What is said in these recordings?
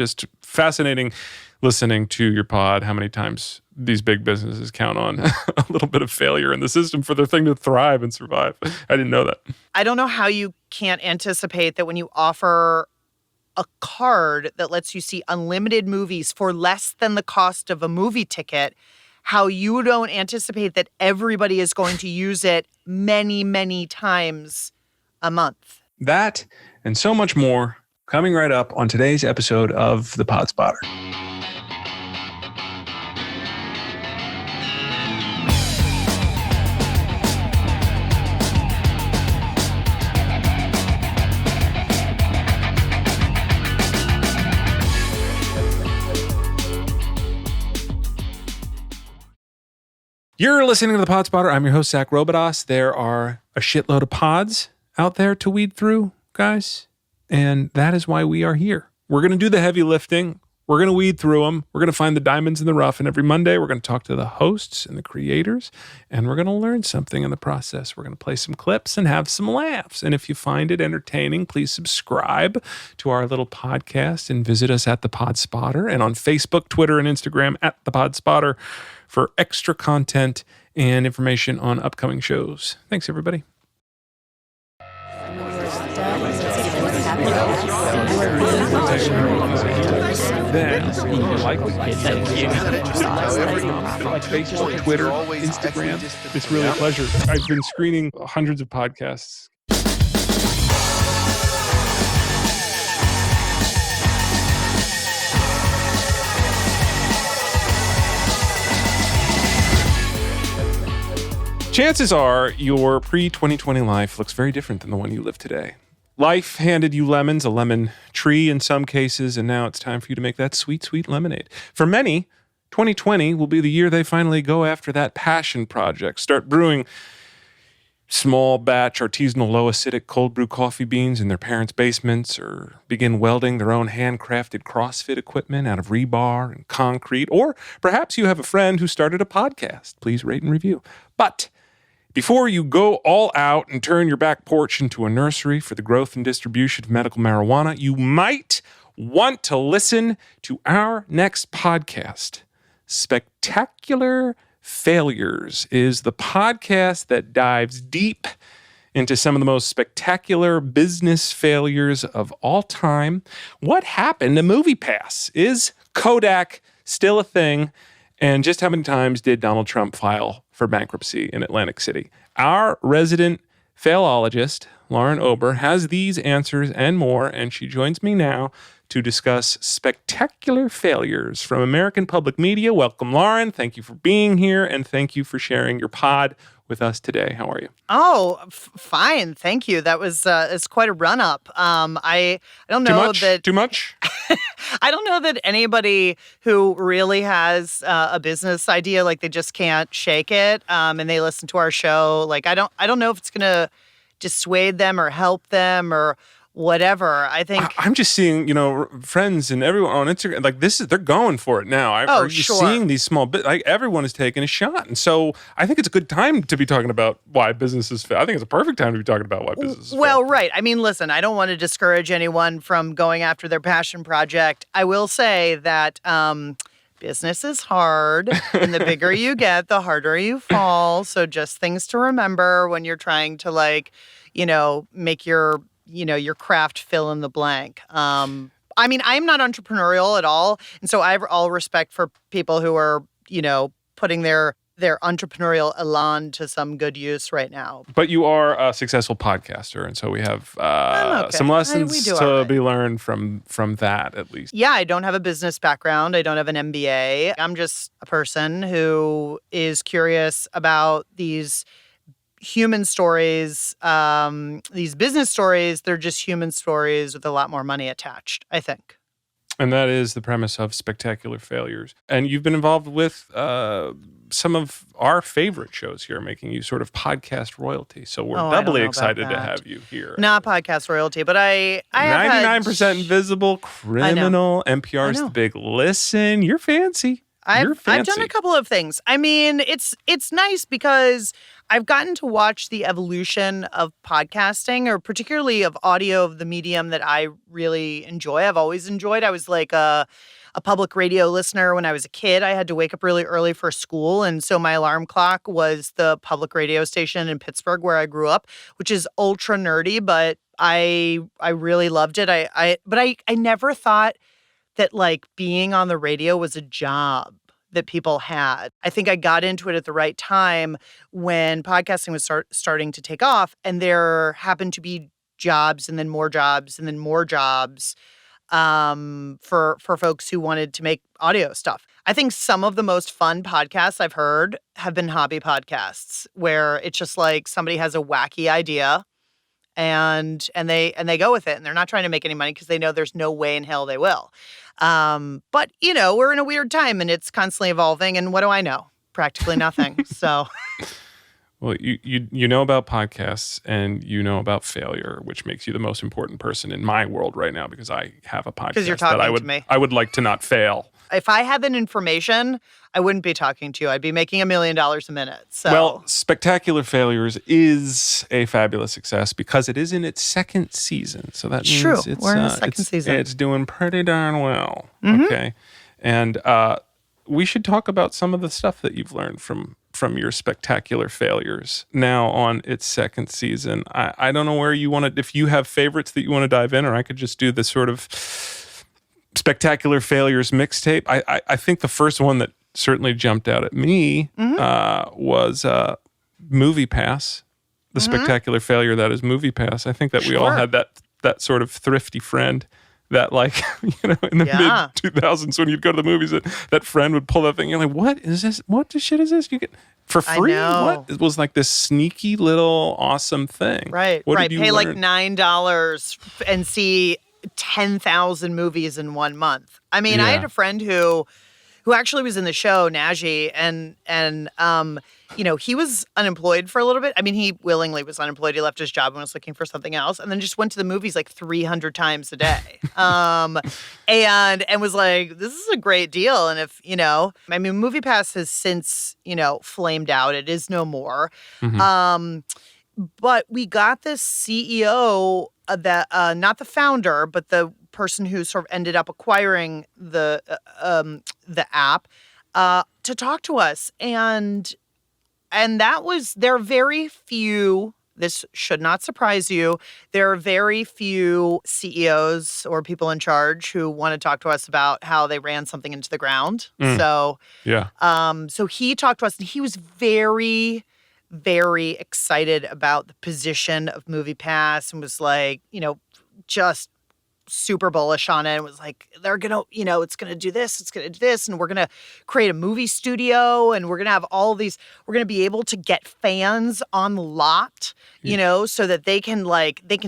just fascinating listening to your pod, how many times these big businesses count on a little bit of failure in the system for their thing to thrive and survive. I didn't know that. I don't know how you can't anticipate that when you offer a card that lets you see unlimited movies for less than the cost of a movie ticket, how you don't anticipate that everybody is going to use it many, many times a month. That and so much more coming right up on today's episode of The Pod Spotter. You're listening to The Pod Spotter. I'm your host, Zack. There are a shitload of pods out there to weed through, guys. And that is why we are here. We're going to do the heavy lifting. We're going to weed through them. We're going to find the diamonds in the rough. And every Monday, we're going to talk to the hosts and the creators. And we're going to learn something in the process. We're going to play some clips and have some laughs. And if you find it entertaining, please subscribe to our little podcast and visit us at The Pod Spotter and on Facebook, Twitter, and Instagram at The Pod Spotter for extra content and information on upcoming shows. Thanks, everybody. Facebook, Twitter, Instagram. It's really a pleasure. I've been screening hundreds of podcasts. Chances are your pre-2020 life looks very different than the one you live today. Life handed you lemons, a lemon tree in some cases, and now it's time for you to make that sweet, sweet lemonade. For many, 2020 will be the year they finally go after that passion project, start brewing small batch artisanal low acidic cold brew coffee beans in their parents' basements, or begin welding their own handcrafted CrossFit equipment out of rebar and concrete. Or perhaps you have a friend who started a podcast. Please rate and review. But before you go all out and turn your back porch into a nursery for the growth and distribution of medical marijuana, you might want to listen to our next podcast. Spectacular Failures is the podcast that dives deep into some of the most spectacular business failures of all time. What happened to MoviePass? Is Kodak still a thing? And just how many times did Donald Trump file for bankruptcy in Atlantic City? Our resident failologist, Lauren Ober, has these answers and more, and she joins me now to discuss spectacular failures from American public media. Welcome, Lauren. Thank you for being here, and thank you for sharing your pod with us today. How are you? Oh, fine. Thank you. That was it's quite a run up. I don't know Too much? I don't know that anybody who really has a business idea, like they just can't shake it, and they listen to our show. Like I don't know if it's gonna dissuade them or help them or whatever. I think I'm just seeing, friends and everyone on Instagram, like they're going for it now. I'm just seeing these small bits, like everyone is taking a shot. And so I think it's a good time to be talking about why businesses fail. I think it's a perfect time to be talking about why businesses fail. Well, right. I mean, listen, I don't want to discourage anyone from going after their passion project. I will say that business is hard, and the bigger you get, the harder you fall. So just things to remember when you're trying to make your craft fill in the blank. I mean, I'm not entrepreneurial at all. And so I have all respect for people who are, putting their entrepreneurial elan to some good use right now. But you are a successful podcaster. And so we have some lessons to be learned from that, at least. Yeah, I don't have a business background. I don't have an MBA. I'm just a person who is curious about these human stories, these business stories. They're just human stories with a lot more money attached, I think. And that is the premise of Spectacular Failures. And you've been involved with some of our favorite shows here, making you sort of podcast royalty. So we're doubly excited to have you here. Not podcast royalty, but I 99% Invisible, Criminal, NPR's The Big Listen. You're fancy. You're I've done fancy. a couple of things. I mean, it's nice because I've gotten to watch the evolution of podcasting, or particularly of audio, of the medium that I really enjoy. I've always enjoyed. I was like a public radio listener when I was a kid. I had to wake up really early for school, and so my alarm clock was the public radio station in Pittsburgh where I grew up, which is ultra nerdy, but I really loved it. I never thought that like being on the radio was a job that people had. I think I got into it at the right time when podcasting was starting to take off, and there happened to be jobs and then more jobs and then more jobs for folks who wanted to make audio stuff. I think some of the most fun podcasts I've heard have been hobby podcasts where it's just like somebody has a wacky idea and they go with it, and they're not trying to make any money because they know there's no way in hell they will. But you know, we're in a weird time and it's constantly evolving, and what do I know? Practically nothing. So Well, you know about podcasts and you know about failure, which makes you the most important person in my world right now because I have a podcast because you're talking to me. I would like to not fail. If I had that information, I wouldn't be talking to you. I'd be making $1 million a minute. So. Well, Spectacular Failures is a fabulous success because it is in its second season. So that means true. It's, We're in the second season. It's doing pretty darn well. Mm-hmm. Okay. And we should talk about some of the stuff that you've learned from your Spectacular Failures now on its second season. I don't know where you want to, if you have favorites that you want to dive in, or I could just do this sort of Spectacular Failures mixtape. I think the first one that certainly jumped out at me was Movie Pass, the Spectacular Failure that is Movie Pass. I think that we all had that sort of thrifty friend that, like, you know, in the mid 2000s when you'd go to the movies, that friend would pull that thing. You're like, what is this? What the shit is this? You get for free? What? It was like this sneaky little awesome thing. Right. What right. did you Pay learn? like $9 and see 10,000 movies in 1 month. I mean, I had a friend who actually was in the show, Najee, and you know, he was unemployed for a little bit. I mean, he willingly was unemployed. He left his job and was looking for something else, and then just went to the movies like 300 times a day. And was like, this is a great deal. And if, you know, I mean, MoviePass has since, you know, flamed out. It is no more. Mm-hmm. But we got this CEO that not the founder, but the person who sort of ended up acquiring the app to talk to us, and that was, there are very few. This should not surprise you. There are very few CEOs or people in charge who want to talk to us about how they ran something into the ground. So so he talked to us, and he was very, very excited about the position of MoviePass, and was like, you know, just super bullish on it. It was like, they're gonna, you know, it's gonna do this, it's gonna do this, and we're gonna create a movie studio, and we're gonna have all these, we're gonna be able to get fans on the lot, you know, so that they can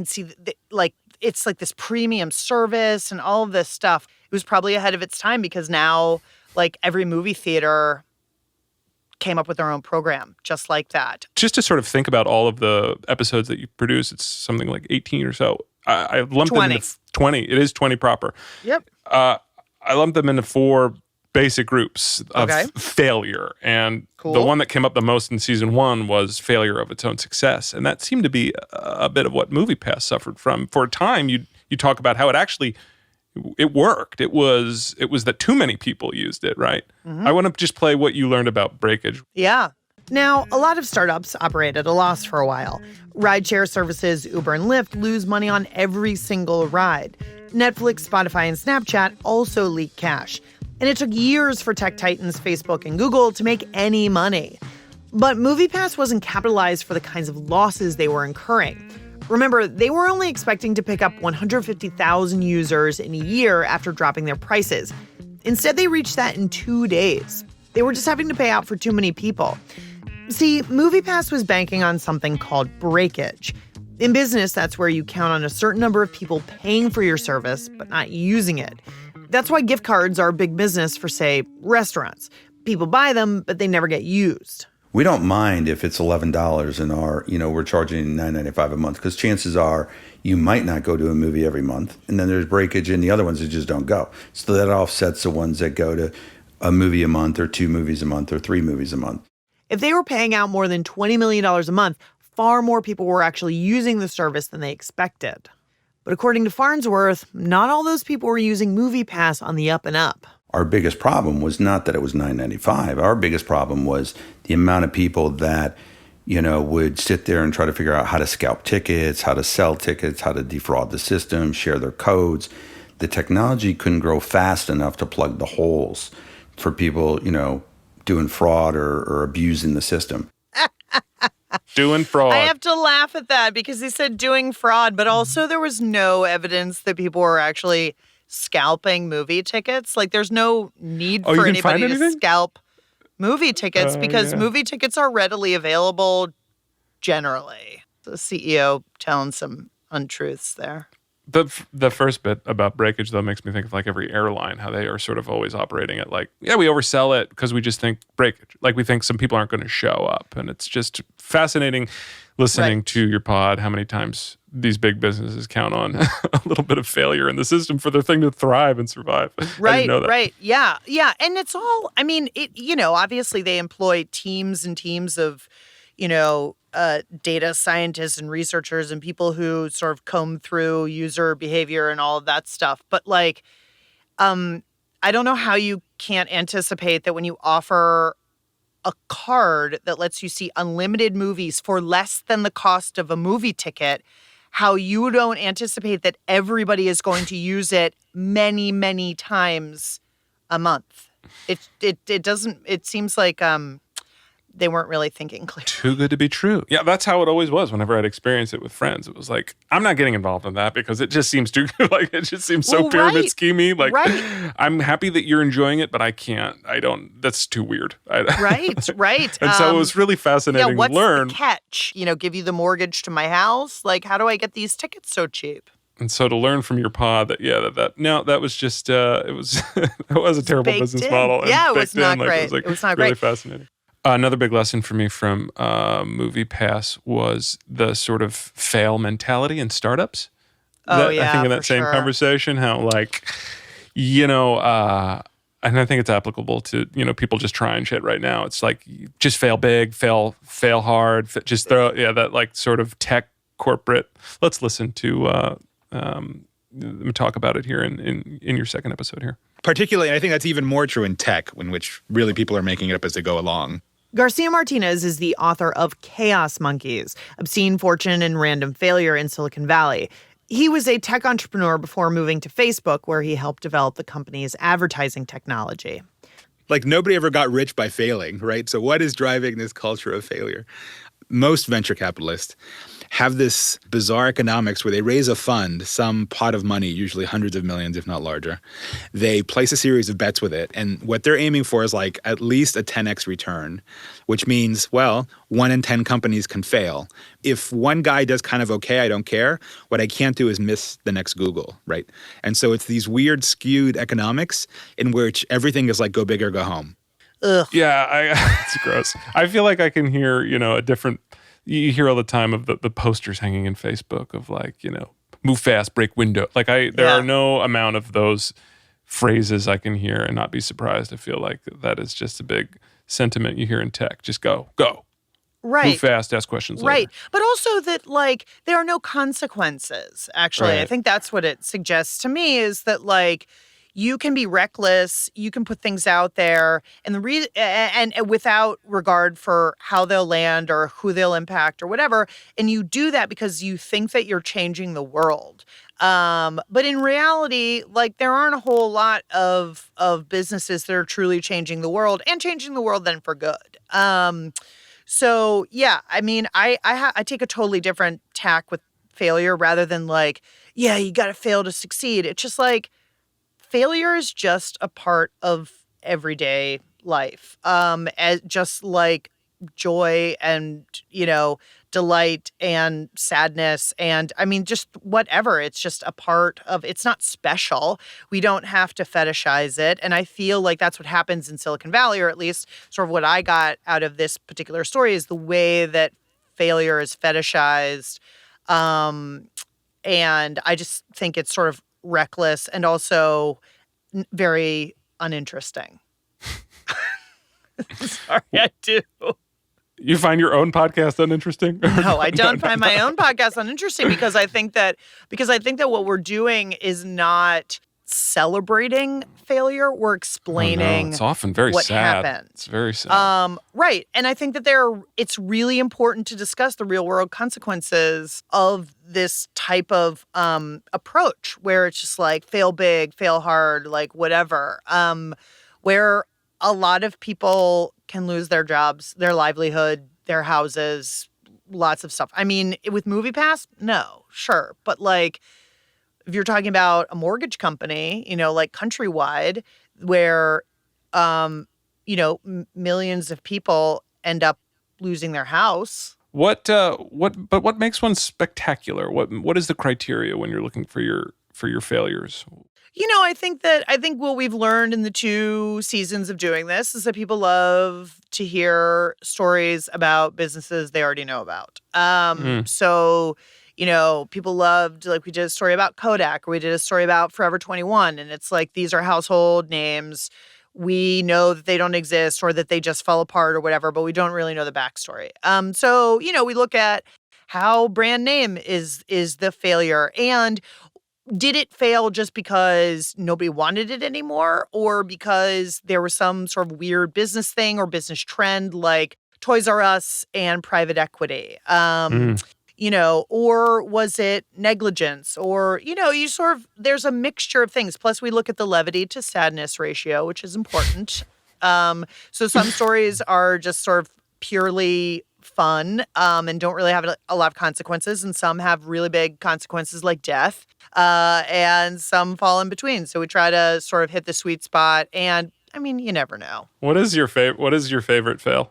see like it's like this premium service and all of this stuff. It was probably ahead of its time because now like every movie theater came up with their own program just like that. Just to sort of think about all of the episodes that you produce, it's something like 18 or so. I lumped 20. them into 20. It is 20 proper. Yep. I lumped them into 4 basic groups of failure. And the one that came up the most in season 1 was failure of its own success. And that seemed to be a bit of what MoviePass suffered from. For a time, you talk about how it worked. It was that too many people used it, right? Mm-hmm. I want to just play what you learned about breakage. Yeah. Now, a lot of startups operate at a loss for a while. Rideshare services Uber and Lyft lose money on every single ride. Netflix, Spotify, and Snapchat also leak cash. And it took years for tech titans Facebook and Google to make any money. But MoviePass wasn't capitalized for the kinds of losses they were incurring. Remember, they were only expecting to pick up 150,000 users in a year after dropping their prices. Instead, they reached that in 2 days. They were just having to pay out for too many people. See, MoviePass was banking on something called breakage. In business, that's where you count on a certain number of people paying for your service, but not using it. That's why gift cards are big business for, say, restaurants. People buy them, but they never get used. We don't mind if it's $11 and we're charging $9.95 a month, because chances are you might not go to a movie every month. And then there's breakage in the other ones that just don't go. So that offsets the ones that go to a movie a month or 2 movies a month or 3 movies a month. If they were paying out more than $20 million a month, far more people were actually using the service than they expected. But according to Farnsworth, not all those people were using MoviePass on the up and up. Our biggest problem was not that it was $9.95. Our biggest problem was the amount of people that, would sit there and try to figure out how to scalp tickets, how to sell tickets, how to defraud the system, share their codes. The technology couldn't grow fast enough to plug the holes for people, doing fraud or abusing the system. Doing fraud. I have to laugh at that because he said doing fraud, but also there was no evidence that people were actually scalping movie tickets. Like, there's no need for anybody to scalp movie tickets because movie tickets are readily available generally. The CEO telling some untruths there. The first bit about breakage, though, makes me think of like every airline, how they are sort of always operating at like, we oversell it because we just think breakage. Like, we think some people aren't going to show up. And it's just fascinating listening to your pod, how many times these big businesses count on a little bit of failure in the system for their thing to thrive and survive. Right, right. Yeah, yeah. And it's all, I mean, obviously they employ teams and teams of, data scientists and researchers and people who sort of comb through user behavior and all of that stuff. But like, I don't know how you can't anticipate that when you offer a card that lets you see unlimited movies for less than the cost of a movie ticket, how you don't anticipate that everybody is going to use it many, many times a month. It doesn't, it seems like, they weren't really thinking clearly. Too good to be true. Yeah, that's how it always was whenever I'd experienced it with friends. It was like, I'm not getting involved in that because it just seems too, like, it just seems so pyramid schemey. Like, I'm happy that you're enjoying it, but I can't. I don't, that's too weird. Right. And so it was really fascinating to learn. What's the catch? Give you the mortgage to my house? Like, how do I get these tickets so cheap? And so to learn from your pod that that was just, it was a terrible business model. Yeah, it was not great. It was not really great. Fascinating. Another big lesson for me from MoviePass was the sort of fail mentality in startups. I think in that same conversation, how like, and I think it's applicable to, people just trying shit right now. It's like, just fail big, fail hard, just throw, that like sort of tech corporate. Let's listen to them talk about it here in your second episode here. Particularly, I think that's even more true in tech, in which really people are making it up as they go along. Garcia Martinez is the author of Chaos Monkeys, Obscene Fortune and Random Failure in Silicon Valley. He was a tech entrepreneur before moving to Facebook, where he helped develop the company's advertising technology. Like, nobody ever got rich by failing, right? So what is driving this culture of failure? Most venture capitalists have this bizarre economics where they raise a fund, some pot of money, usually hundreds of millions, if not larger. They place a series of bets with it. And what they're aiming for is like at least a 10x return, which means, 1 in 10 companies can fail. If one guy does kind of okay, I don't care. What I can't do is miss the next Google, right? And so it's these weird skewed economics in which everything is like go big or go home. Ugh. Yeah, it's gross. I feel like I can hear, a different... You hear all the time of the posters hanging in Facebook of like, move fast, break window. Like there are no amount of those phrases I can hear and not be surprised. I feel like that is just a big sentiment you hear in tech. Just go. Right. Move fast, ask questions later. Right. But also that like there are no consequences, actually. Right. I think that's what it suggests to me is that like you can be reckless, you can put things out there, and and without regard for how they'll land or who they'll impact or whatever, and you do that because you think that you're changing the world. But in reality, like there aren't a whole lot of businesses that are truly changing the world and changing the world then for good. So yeah, I mean, I take a totally different tack with failure rather than like, you got to fail to succeed. It's just like, failure is just a part of everyday life, as just like joy and, delight and sadness. And I mean, just whatever. It's just a part of, it's not special. We don't have to fetishize it. And I feel like that's what happens in Silicon Valley, or at least sort of what I got out of this particular story is the way that failure is fetishized. And I just think it's sort of reckless and also very uninteresting. Sorry, I do. You find your own podcast uninteresting? No, I don't find my own podcast uninteresting because I think that what we're doing is not celebrating failure. We're explaining It's often very what sad. happened. It's very sad. Right. And I think that it's really important to discuss the real world consequences of this type of approach where it's just like fail big, fail hard, like whatever. Where a lot of people can lose their jobs, their livelihood, their houses, lots of stuff. I mean, with MoviePass, no, sure. But like, if you're talking about a mortgage company, like Countrywide, where, millions of people end up losing their house. What makes one spectacular? What is the criteria when you're looking for your failures? I think what we've learned in the 2 seasons of doing this is that people love to hear stories about businesses they already know about. So, people loved, like, we did a story about Kodak, or we did a story about Forever 21, and it's like, these are household names. We know that they don't exist or that they just fell apart or whatever, but we don't really know the backstory. So, we look at how brand name is the failure, and did it fail just because nobody wanted it anymore, or because there was some sort of weird business thing or business trend like Toys R Us and private equity? Or was it negligence? Or, there's a mixture of things. Plus, we look at the levity to sadness ratio, which is important. So some stories are just sort of purely fun and don't really have a lot of consequences, and some have really big consequences like death, and some fall in between. So we try to sort of hit the sweet spot, and I mean, you never know. What is your favorite fail?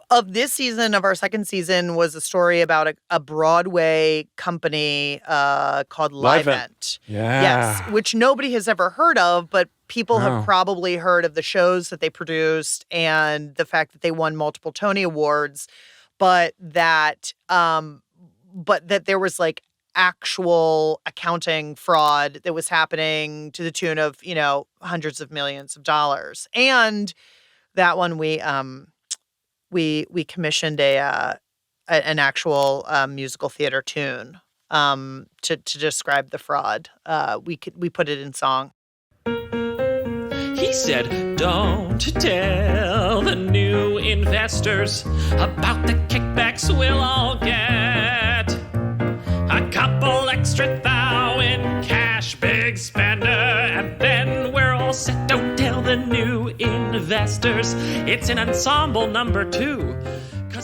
Of this season, of our second season, was a story about a Broadway company called Livent. Yeah. Yes, which nobody has ever heard of, but people have probably heard of the shows that they produced and the fact that they won multiple Tony Awards, but that there was like actual accounting fraud that was happening to the tune of, hundreds of millions of dollars. And that one we commissioned an actual musical theater tune to describe the fraud. We put it in song. He said, "Don't tell the new investors about the kickbacks we'll all get. A couple extra thou in cash, big spender, and then we're all set. Don't tell the new investors. It's an ensemble number 2.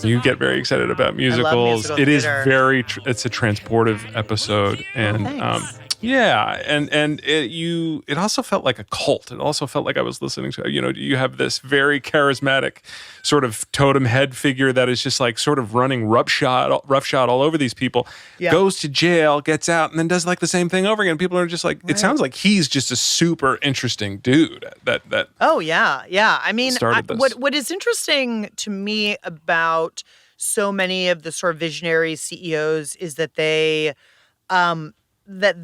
You get very excited about musicals. musical It is theater. it's a transportive episode, and Thanks. it also felt like a cult. It also felt like I was listening to, you have this very charismatic sort of totem head figure that is just like sort of running roughshod all over these people, goes to jail, gets out, and then does like the same thing over again. People are just like, it sounds like he's just a super interesting dude that Oh, yeah. Yeah. I mean, started this. what is interesting to me about so many of the sort of visionary CEOs is that they, that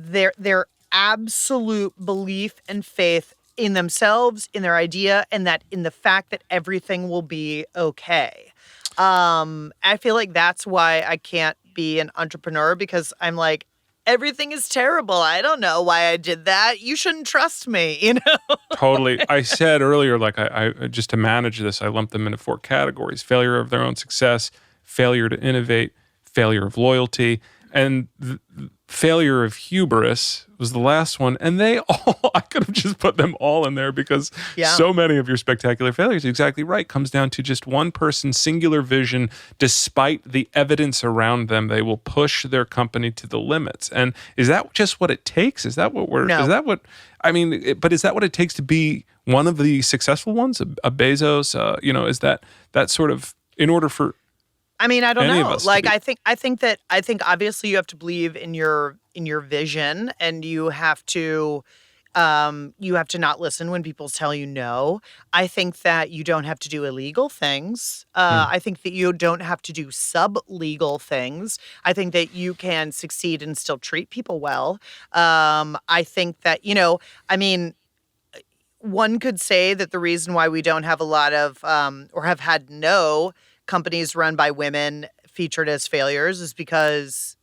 their absolute belief and faith in themselves, in their idea, and that in the fact that everything will be okay. I feel like that's why I can't be an entrepreneur, because I'm like, everything is terrible. I don't know why I did that. You shouldn't trust me, Totally. I said earlier, like I just to manage this, I lumped them into 4 categories: failure of their own success, failure to innovate, failure of loyalty, and failure of hubris was the last one. And I could have just put them all in there, because so many of your spectacular failures, exactly right, comes down to just one person's singular vision. Despite the evidence around them, they will push their company to the limits. And is that just what it takes? Is that what No. is that what, I mean, but is that what it takes to be one of the successful ones? A Bezos, is that sort of, in order for, I mean, I don't any of know. us to Like, be- I think obviously you have to believe in your vision, and you have to not listen when people tell you no. I think that you don't have to do illegal things. I think that you don't have to do sub-legal things. I think that you can succeed and still treat people well. I think that, I mean, one could say that the reason why we don't have a lot of, or have had no companies run by women featured as failures is because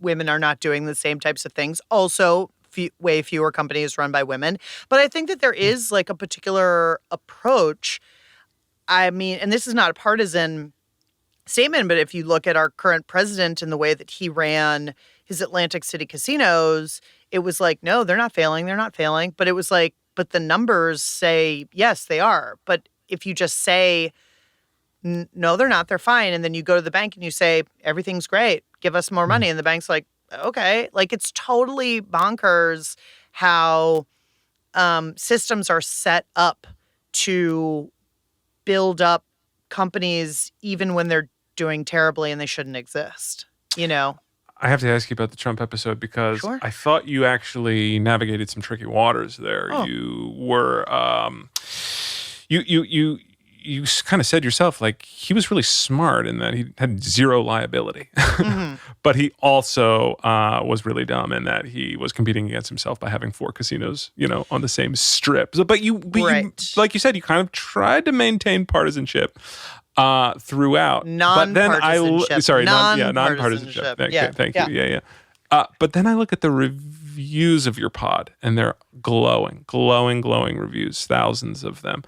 women are not doing the same types of things. Also, way fewer companies run by women. But I think that there is like a particular approach. I mean, and this is not a partisan statement, but if you look at our current president and the way that he ran his Atlantic City casinos, it was like, no, they're not failing. They're not failing. But it was like, but the numbers say, yes, they are. But if you just say, no, they're not, they're fine. And then you go to the bank and you say, everything's great, give us more money. And the bank's like, okay. Like, it's totally bonkers how systems are set up to build up companies even when they're doing terribly and they shouldn't exist, you know? I have to ask you about the Trump episode because Sure. I thought you actually navigated some tricky waters there. Oh. You were, you kind of said yourself, like, he was really smart in that he had zero liability, but he also was really dumb in that he was competing against himself by having 4 casinos, on the same strip. So, but you, like you said, you kind of tried to maintain partisanship throughout. Non-partisanship. Non-partisanship. Thank you. Yeah. But then I look at the reviews of your pod, and they're glowing reviews, thousands of them.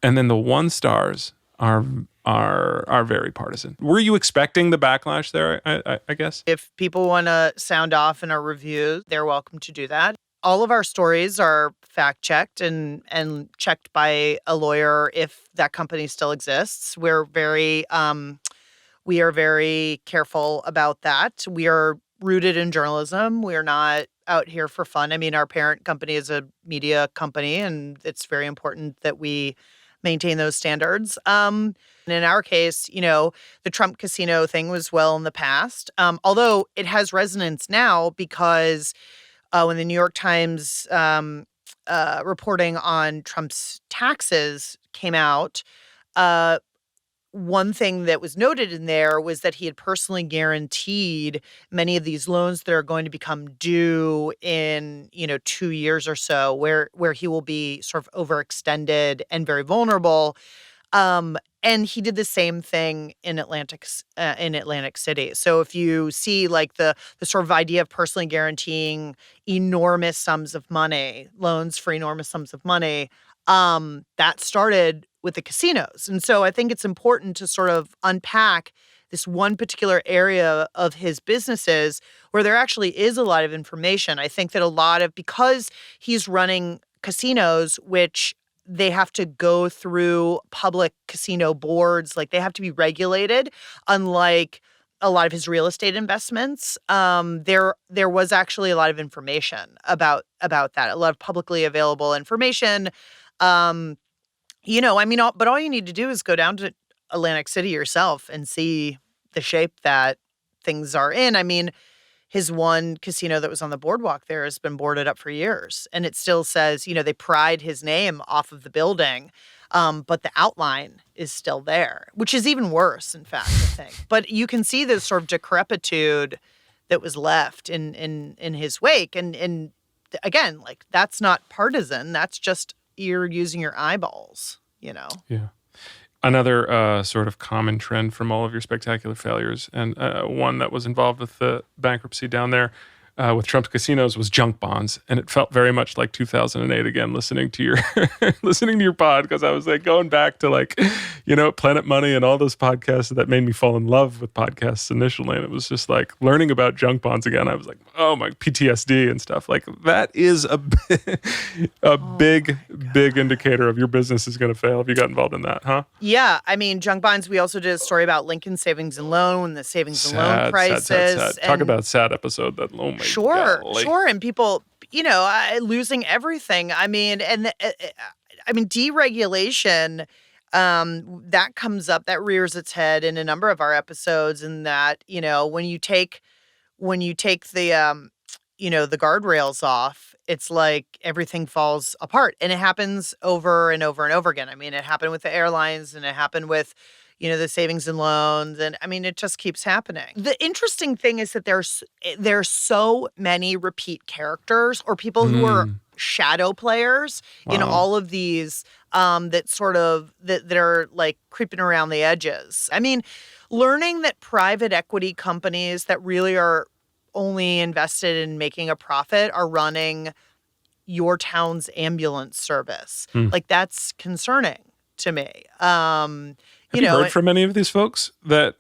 And then the 1 stars are very partisan. Were you expecting the backlash there, I guess? If people want to sound off in our reviews, they're welcome to do that. All of our stories are fact-checked and checked by a lawyer if that company still exists. We are very careful about that. We are rooted in journalism. We are not out here for fun. I mean, our parent company is a media company, and it's very important that we maintain those standards. And in our case, the Trump casino thing was well in the past, although it has resonance now because when the New York Times reporting on Trump's taxes came out, one thing that was noted in there was that he had personally guaranteed many of these loans that are going to become due in, 2 years or so, where he will be sort of overextended and very vulnerable. And he did the same thing in Atlantic City. So if you see like the sort of idea of personally guaranteeing enormous sums of money, loans for enormous sums of money, that started with the casinos. And so I think it's important to sort of unpack this one particular area of his businesses where there actually is a lot of information. I think that because he's running casinos, which they have to go through public casino boards, like they have to be regulated, unlike a lot of his real estate investments. There was actually a lot of information about that, a lot of publicly available information. But all you need to do is go down to Atlantic City yourself and see the shape that things are in. I mean, his one casino that was on the boardwalk there has been boarded up for years. And it still says, they pried his name off of the building. But the outline is still there, which is even worse, in fact, I think. But you can see this sort of decrepitude that was left in his wake. And again, like, that's not partisan. That's just you're using your eyeballs, Yeah. Another sort of common trend from all of your spectacular failures, and one that was involved with the bankruptcy down there with Trump's casinos, was junk bonds. And it felt very much like 2008 again, listening to your pod, because I was like going back to Planet Money and all those podcasts that made me fall in love with podcasts initially. And it was just like learning about junk bonds again. I was like, oh my, PTSD and stuff. Like, that is a big indicator of your business is going to fail if you got involved in that, huh? Yeah. I mean, junk bonds, we also did a story about Lincoln Savings and Loan, the savings and loan crisis. Sad. Talk about a sad episode. That, oh my Sure. golly. And people, losing everything. I mean, deregulation, that comes up, that rears its head in a number of our episodes, in that, when you take the, the guardrails off, it's like everything falls apart. And it happens over and over and over again. I mean, it happened with the airlines, and it happened with, the savings and loans. And I mean, it just keeps happening. The interesting thing is that there's so many repeat characters, or people who are shadow players in all of these that are like creeping around the edges. I mean, learning that private equity companies that really are only invested in making a profit are running your town's ambulance service. Like, that's concerning to me. Have you heard from any of these folks that,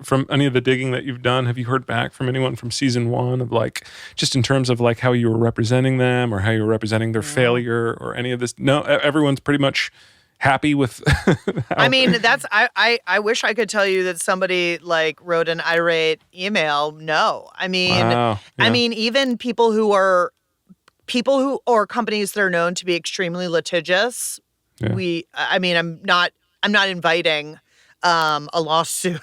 from any of the digging that you've done? Have you heard back from anyone from season 1 of like, just in terms of like how you were representing them or how you were representing their failure or any of this? No, everyone's pretty much happy with. I mean, I wish I could tell you that somebody like wrote an irate email. No, I mean, Wow. Yeah. I mean, even people who or companies that are known to be extremely litigious. Yeah. I'm not inviting a lawsuit.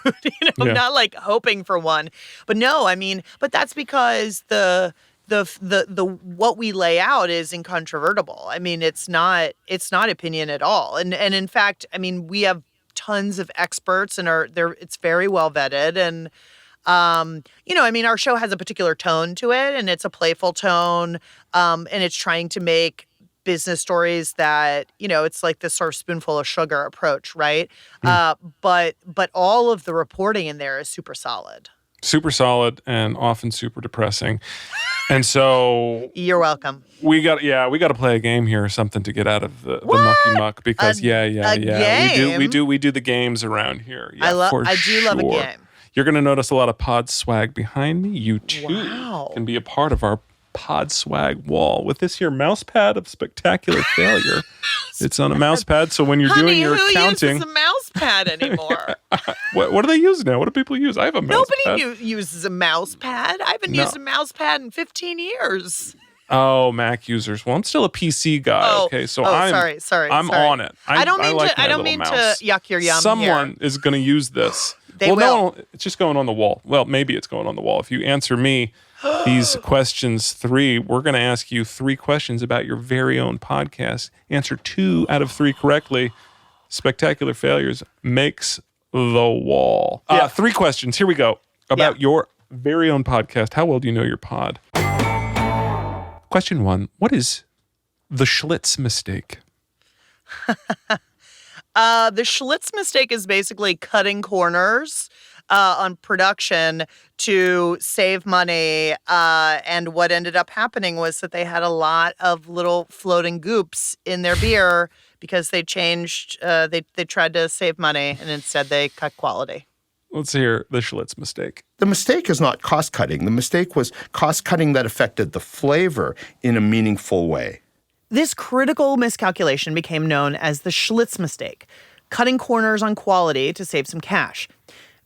I'm not like hoping for one. But no, I mean, but that's because the what we lay out is incontrovertible. I mean, it's not opinion at all. And in fact, I mean, we have tons of experts and it's very well vetted. And I mean, our show has a particular tone to it, and it's a playful tone. And it's trying to make business stories that, it's like this sort of spoonful of sugar approach, right? But all of the reporting in there is super solid. Super solid and often super depressing. And so you're welcome. We got to play a game here or something to get out of the mucky muck because game? We do the games around here. Yeah, I do love a game. You're going to notice a lot of pod swag behind me. You too can be a part of our pod swag wall with this here mouse pad of spectacular failure. It's on a mouse pad, so when you're doing your accounting, who uses a mouse pad anymore? what do they use now? What do people use? I have a mouse pad. Nobody uses a mouse pad. I haven't used a mouse pad in 15 years. Oh, Mac users. Well, I'm still a PC guy. Okay, so sorry. I'm on it. I don't mean to yuck your yum. Someone is going to use this. They will. No, it's just going on the wall. Well, maybe it's going on the wall. If you answer me these questions 3, we're going to ask you 3 questions about your very own podcast. Answer 2 out of 3 correctly. Spectacular Failures makes the wall. 3 questions. Here we go. About your very own podcast. How well do you know your pod? Question 1. What is the Schlitz mistake? The Schlitz mistake is basically cutting corners on production to save money. And what ended up happening was that they had a lot of little floating goops in their beer because they changed, they tried to save money and instead they cut quality. Let's hear the Schlitz mistake. The mistake is not cost cutting. The mistake was cost cutting that affected the flavor in a meaningful way. This critical miscalculation became known as the Schlitz mistake, cutting corners on quality to save some cash.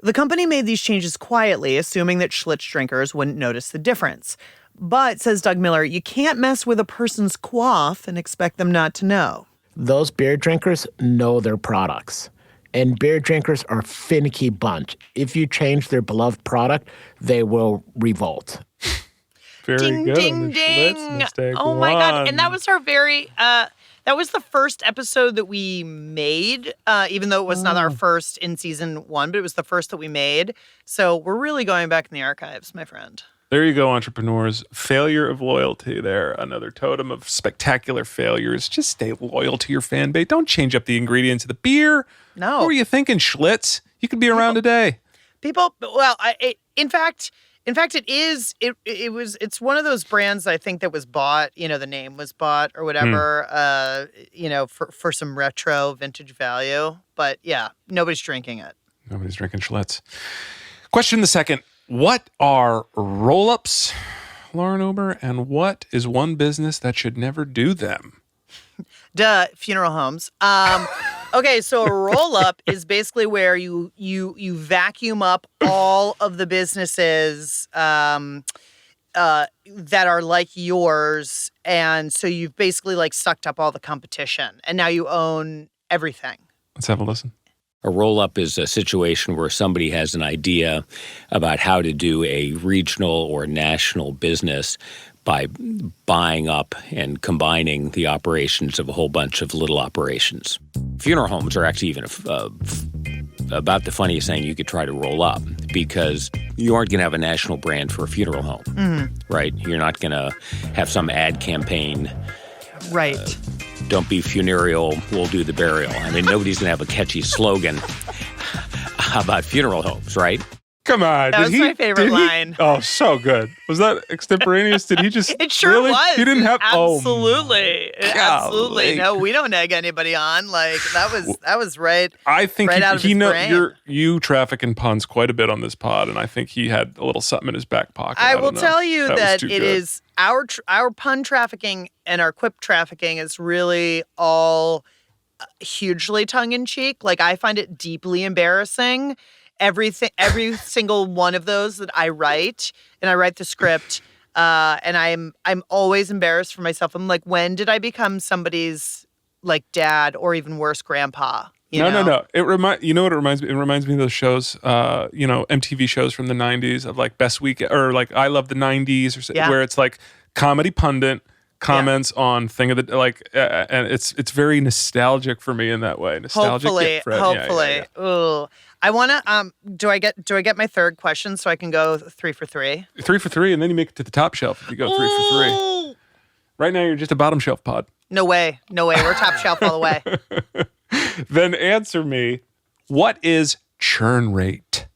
The company made these changes quietly, assuming that Schlitz drinkers wouldn't notice the difference. But, says Doug Miller, you can't mess with a person's quaff and expect them not to know. Those beer drinkers know their products. And beer drinkers are a finicky bunch. If you change their beloved product, they will revolt. Very ding, good. Ding, ding. Oh, my God. And that was our that was the first episode that we made, even though it was not our first in season 1, but it was the first that we made. So we're really going back in the archives, my friend. There you go, entrepreneurs. Failure of loyalty there. Another totem of spectacular failures. Just stay loyal to your fan base. Don't change up the ingredients of the beer. No. What were you thinking, Schlitz? You could be around today. It's one of those brands I think that was bought, the name was bought or whatever, for some retro vintage value. But yeah, nobody's drinking it. Nobody's drinking Schlitz. Question the second. What are roll-ups, Lauren Ober, and what is one business that should never do them? Funeral homes. Okay, so a roll-up is basically where you vacuum up all of the businesses that are like yours, and so you've basically like sucked up all the competition, and now you own everything. Let's have a listen. A roll-up is a situation where somebody has an idea about how to do a regional or national business by buying up and combining the operations of a whole bunch of little operations. Funeral homes are actually even about the funniest thing you could try to roll up because You aren't going to have a national brand for a funeral home, right? You're not going to have some ad campaign. Right. Don't be funereal, we'll do the burial. I mean, nobody's going to have a catchy slogan about funeral homes, right? Come on. That was my favorite line. Oh, so good. Was that extemporaneous? Did he just? It sure really? was. He didn't have. Absolutely. Absolutely. golly. No, we don't egg anybody on. Like that was right. I think Right out of he his know brain. you traffic in puns quite a bit on this pod, and I think he had a little something in his back pocket. I don't will know. tell you was that too it good. is our pun trafficking and our quip trafficking is really all hugely tongue in cheek. Like I find it deeply embarrassing. Every single one of those that I write, and I write the script, and I'm always embarrassed for myself. I'm like, when did I become somebody's like dad or even worse, grandpa? No. You know what it reminds me? It reminds me of those shows, MTV shows from the '90s of like Best Week or like I Love the '90s or Yeah. where it's like comedy pundit comments on thing of the like, and it's very nostalgic for me in that way. Nostalgic. Hopefully, yet fresh. hopefully. Yeah. Ooh, I want to. Do I get my third question so I can go 3 for 3? 3 for 3, and then you make it to the top shelf if you go 3 for 3. Right now, you're just a bottom shelf pod. No way. We're top shelf all the way. Then answer me, what is churn rate?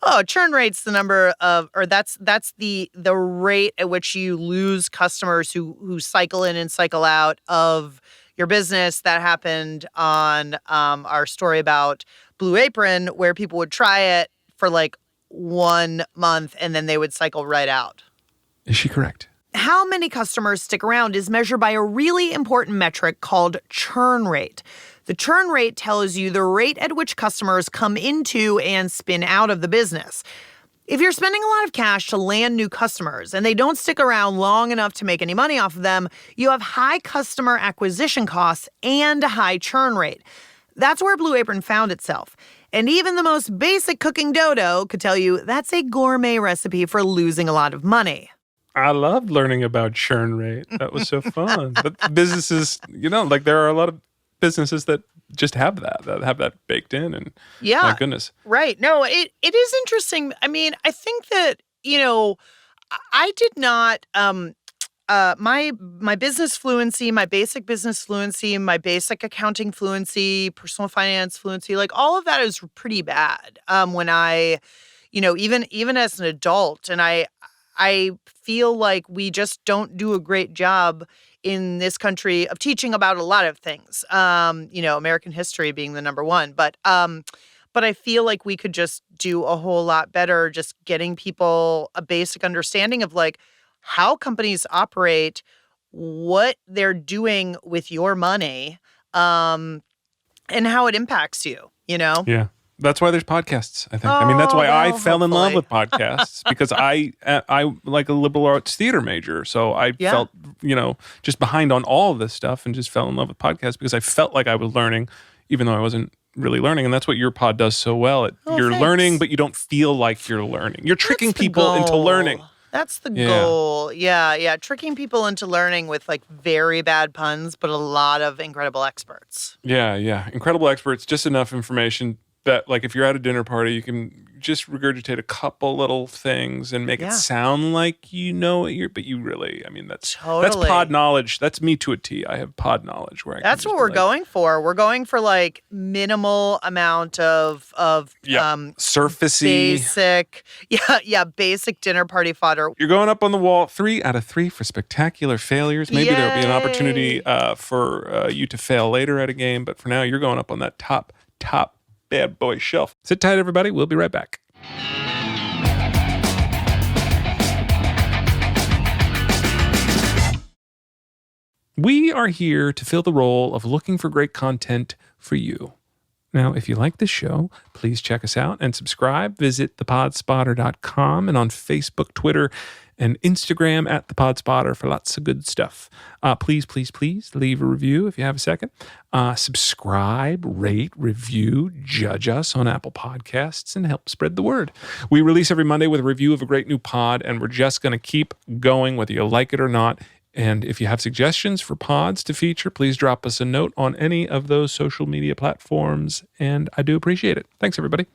Oh, churn rate's the number of, or that's the rate at which you lose customers who cycle in and cycle out of your business. That happened on our story about Blue Apron, where people would try it for like 1 month and then they would cycle right out. Is she correct? How many customers stick around is measured by a really important metric called churn rate. The churn rate tells you the rate at which customers come into and spin out of the business. If you're spending a lot of cash to land new customers and they don't stick around long enough to make any money off of them, you have high customer acquisition costs and a high churn rate. That's where Blue Apron found itself. And even the most basic cooking dodo could tell you that's a gourmet recipe for losing a lot of money. I loved learning about churn rate. That was so fun. But businesses, like there are a lot of businesses that just have that baked in, and Yeah. my goodness. Right. No, it is interesting. I mean, I think that, I did not my business fluency, my basic business fluency, my basic accounting fluency, personal finance fluency, like all of that is pretty bad. When I, even as an adult, and I feel like we just don't do a great job in this country of teaching about a lot of things. American history being the number one, but I feel like we could just do a whole lot better just getting people a basic understanding of like how companies operate, what they're doing with your money, and how it impacts you, Yeah. That's why there's podcasts, I think. I mean, that's why I well, fell in love hopefully. with podcasts because I like a liberal arts theater major. So I felt, just behind on all of this stuff and just fell in love with podcasts because I felt like I was learning, even though I wasn't really learning. And that's what your pod does so well. You're thanks. learning, but you don't feel like you're learning. You're tricking That's the people into goal. learning. That's the Yeah. goal. Yeah. Tricking people into learning with like very bad puns, but a lot of incredible experts. Yeah. Incredible experts, just enough information that like if you're at a dinner party, you can just regurgitate a couple little things and make Yeah. it sound like you know what but you really, I mean, that's Totally. pod knowledge. That's me to a T. I have pod knowledge where I can That's just what be we're like, going for. We're going for like minimal amount of surfacey. basic dinner party fodder. You're going up on the wall. 3 out of 3 for spectacular failures. Maybe there'll be an Yay. opportunity for you to fail later at a game, but for now, you're going up on that top bad boy shelf. Sit tight, everybody. We'll be right back. We are here to fill the role of looking for great content for you. Now, if you like this show, please check us out and subscribe. Visit thepodspotter.com and on Facebook, Twitter, and Instagram at thepodspotter for lots of good stuff. Please leave a review if you have a second. Subscribe, rate, review, judge us on Apple Podcasts, and help spread the word. We release every Monday with a review of a great new pod, and we're just going to keep going whether you like it or not. And if you have suggestions for pods to feature, please drop us a note on any of those social media platforms, and I do appreciate it. Thanks, everybody.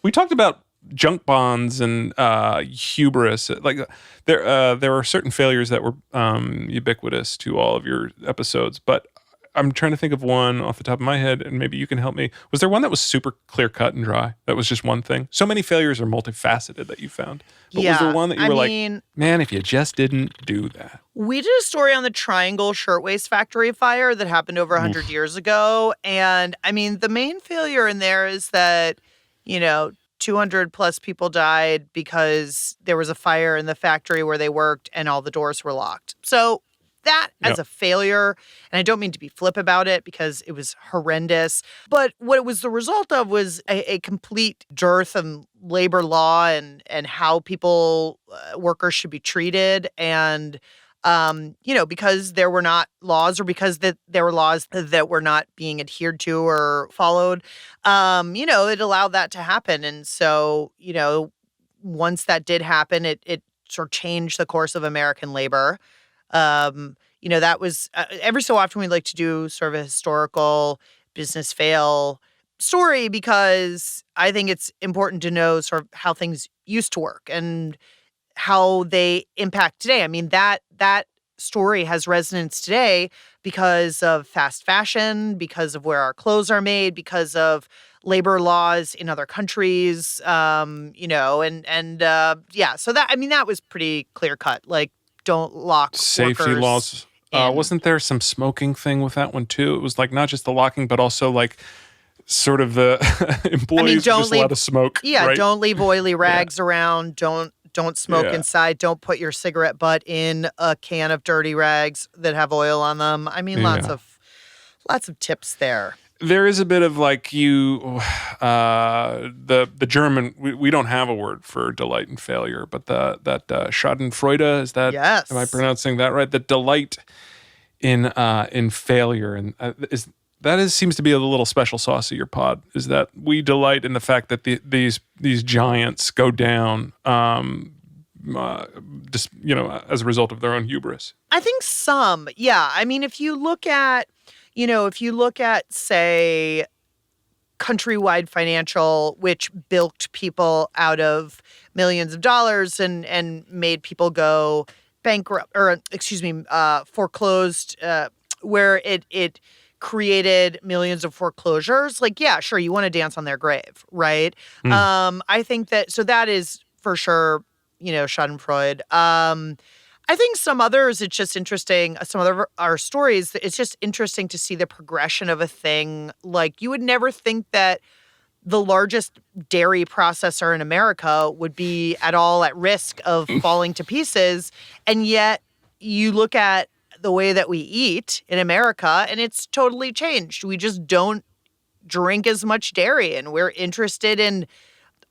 We talked about junk bonds and hubris. Like there are certain failures that were ubiquitous to all of your episodes, but I'm trying to think of one off the top of my head, and maybe you can help me. Was there one that was super clear cut and dry? That was just one thing. So many failures are multifaceted that you found. But was there one that you were like, man, if you just didn't do that? We did a story on the Triangle Shirtwaist Factory fire that happened over 100 years ago. And I mean, the main failure in there is that, 200 plus people died because there was a fire in the factory where they worked and all the doors were locked. So that as a failure, and I don't mean to be flip about it because it was horrendous, but what it was the result of was a complete dearth of labor law and how people, workers should be treated. And, because there were not laws or because there were laws that were not being adhered to or followed, it allowed that to happen. And so, once that did happen, it sort of changed the course of American labor. That was every so often we like to do sort of a historical business fail story because I think it's important to know sort of how things used to work and how they impact today. I mean, that story has resonance today because of fast fashion, because of where our clothes are made, because of labor laws in other countries, So that was pretty clear cut. Like, don't lock safety workers laws. Wasn't there some smoking thing with that one too? It was like not just the locking, but also like sort of the employees were just allowed to smoke. Yeah, right? Don't leave oily rags around. Don't smoke inside. Don't put your cigarette butt in a can of dirty rags that have oil on them. I mean, lots of tips there. There is a bit of like the German. We don't have a word for delight and failure, but that Schadenfreude, is that? Yes. Am I pronouncing that right? The delight in failure, and seems to be a little special sauce of your pod. Is that we delight in the fact that these giants go down, just as a result of their own hubris. I think some, yeah. I mean, if you look at, say, Countrywide Financial, which bilked people out of millions of dollars and made people go bankrupt, foreclosed, where it created millions of foreclosures. Like, yeah, sure, you want to dance on their grave, right? I think that is for sure, Schadenfreude. I think some others, it's just interesting. Some of our stories, it's just interesting to see the progression of a thing. Like, you would never think that the largest dairy processor in America would be at all at risk of falling to pieces. And yet you look at the way that we eat in America and it's totally changed. We just don't drink as much dairy and we're interested in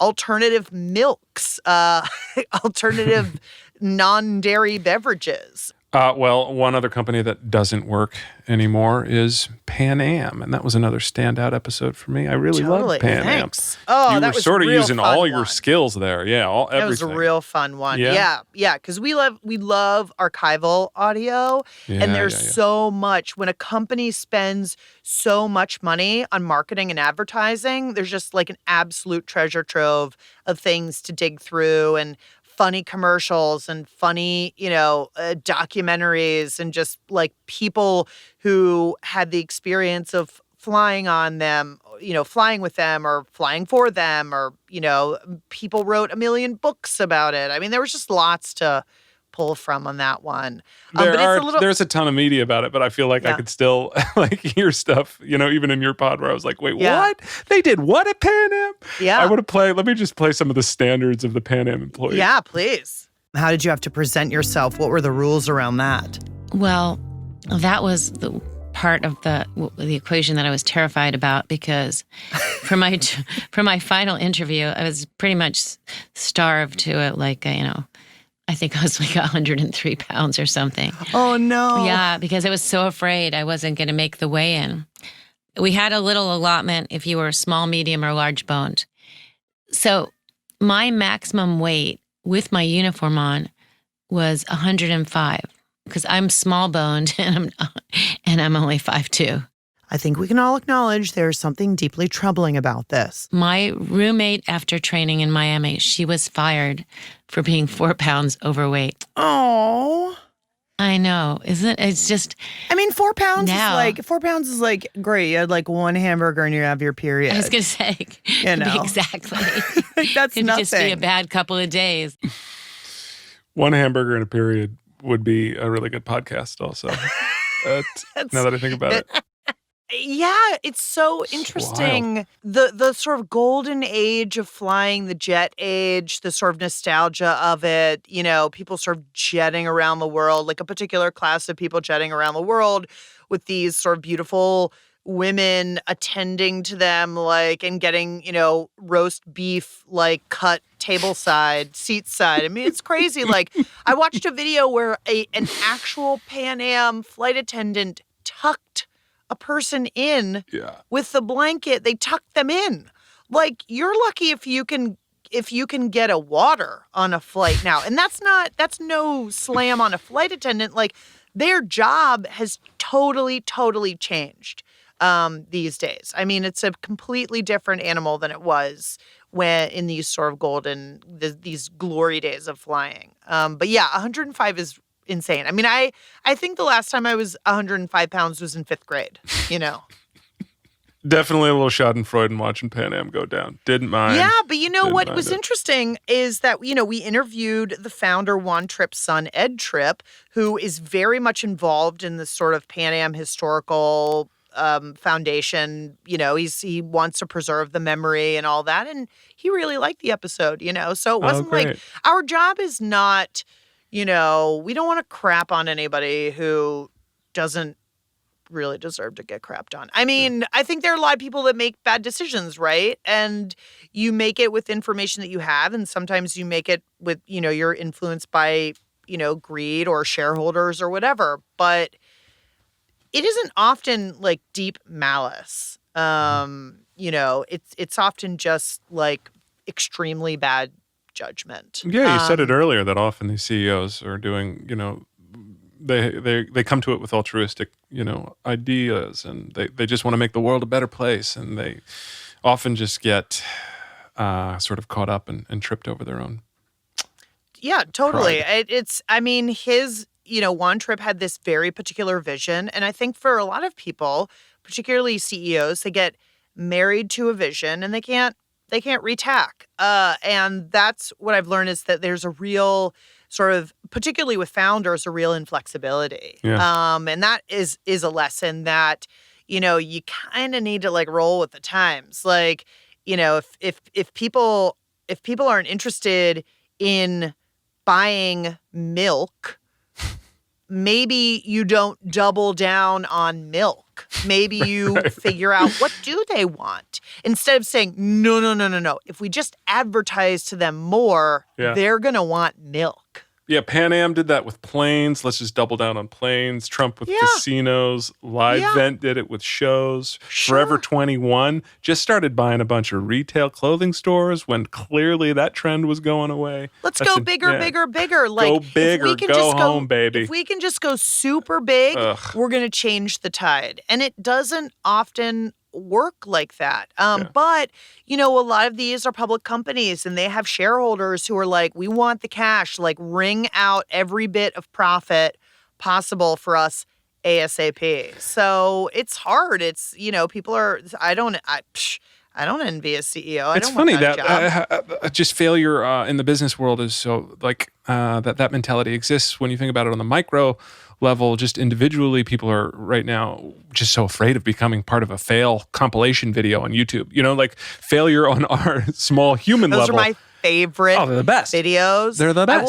alternative milks, alternative non-dairy beverages. Well, one other company that doesn't work anymore is Pan Am, and that was another standout episode for me. I really loved Pan Thanks. Am. Oh, you that were was sort of using all your one. skills there. Yeah, everything. That was a real fun one. Yeah? Yeah, because we love archival audio, and there's so much. When a company spends so much money on marketing and advertising, there's just like an absolute treasure trove of things to dig through and funny commercials and funny, documentaries and just like people who had the experience of flying on them, flying with them or flying for them or, people wrote a million books about it. I mean, there was just lots to pull from on that one. There's a ton of media about it, but I feel like I could still hear stuff, even in your pod where I was like, wait, what? They did what at Pan Am? Yeah. Let me just play some of the standards of the Pan Am employees. Yeah, please. How did you have to present yourself? What were the rules around that? Well, that was the part of the equation that I was terrified about because for my final interview, I was pretty much starved to it, I think I was like 103 pounds or something. Oh, no. Yeah, because I was so afraid I wasn't going to make the weigh-in. We had a little allotment if you were small, medium, or large boned. So my maximum weight with my uniform on was 105 because I'm small boned and I'm only 5'2". I think we can all acknowledge there's something deeply troubling about this. My roommate, after training in Miami, she was fired for being 4 pounds overweight. Oh. I know, isn't it? It's just. I mean, 4 pounds now, is 4 pounds is like great. You had like one hamburger and you have your period. I was gonna say, exactly. That's Could nothing. just be a bad couple of days. One hamburger in a period would be a really good podcast. Also, now that I think about it. Yeah, it's so interesting. The sort of golden age of flying, the jet age, the sort of nostalgia of it, you know, people sort of jetting around the world, like a particular class of people jetting around the world with these sort of beautiful women attending to them, like, and getting, you know, roast beef, like, cut table side, seat side. I mean, it's crazy. Like, I watched a video where an actual Pan Am flight attendant tucked a person in with the blanket. They tucked them in. Like, you're lucky if you can get a water on a flight now. And that's no slam on a flight attendant. Like, their job has totally changed these days. I mean, it's a completely different animal than it was when in these sort of these glory days of flying. But yeah, 105 is insane. I mean, I think the last time I was 105 pounds was in 5th grade, you know. Definitely a little schadenfreude in watching Pan Am go down. Didn't mind. Yeah, but you know what was interesting is that, you know, we interviewed the founder, Juan Tripp's son, Ed Tripp, who is very much involved in the sort of Pan Am historical foundation. You know, he wants to preserve the memory and all that. And he really liked the episode, you know. So it wasn't like our job is not, you know, we don't want to crap on anybody who doesn't really deserve to get crapped on. I mean, I think there are a lot of people that make bad decisions, right? And you make it with information that you have, and sometimes you make it with, you know, you're influenced by, you know, greed or shareholders or whatever. But it isn't often like deep malice. You know, it's often just like extremely bad judgment. Yeah, you said it earlier that often these CEOs are doing, you know, they come to it with altruistic, you know, ideas, and they just want to make the world a better place, and they often just get sort of caught up and tripped over their own. Yeah, totally. Pride. I mean, Juan Tripp had this very particular vision, and I think for a lot of people, particularly CEOs, they get married to a vision and they can't retack. And that's what I've learned is that there's a real sort of, particularly with founders, a real inflexibility. Yeah. And that is a lesson that, you know, you kind of need to like roll with the times. Like, you know, if people aren't interested in buying milk, maybe you don't double down on milk. Maybe you figure out what do they want instead of saying, no. If we just advertise to them more, they're going to want milk. Yeah, Pan Am did that with planes. Let's just double down on planes. Trump with casinos. Vent did it with shows. Sure. Forever 21 just started buying a bunch of retail clothing stores when clearly that trend was going away. Let's go bigger. Like, go big or go home, baby. If we can just go super big, we're going to change the tide. And it doesn't often work like that. But, you know, a lot of these are public companies and they have shareholders who are like, we want the cash, like wring out every bit of profit possible for us ASAP. So it's hard. It's, you know, people are, I don't envy a CEO. It's funny that just failure in the business world is so like that mentality exists when you think about it on the micro level. Just individually, people are right now just so afraid of becoming part of a fail compilation video on YouTube. You know, like failure on our small human level. Those are my favorite they're the best. videos. They're the best.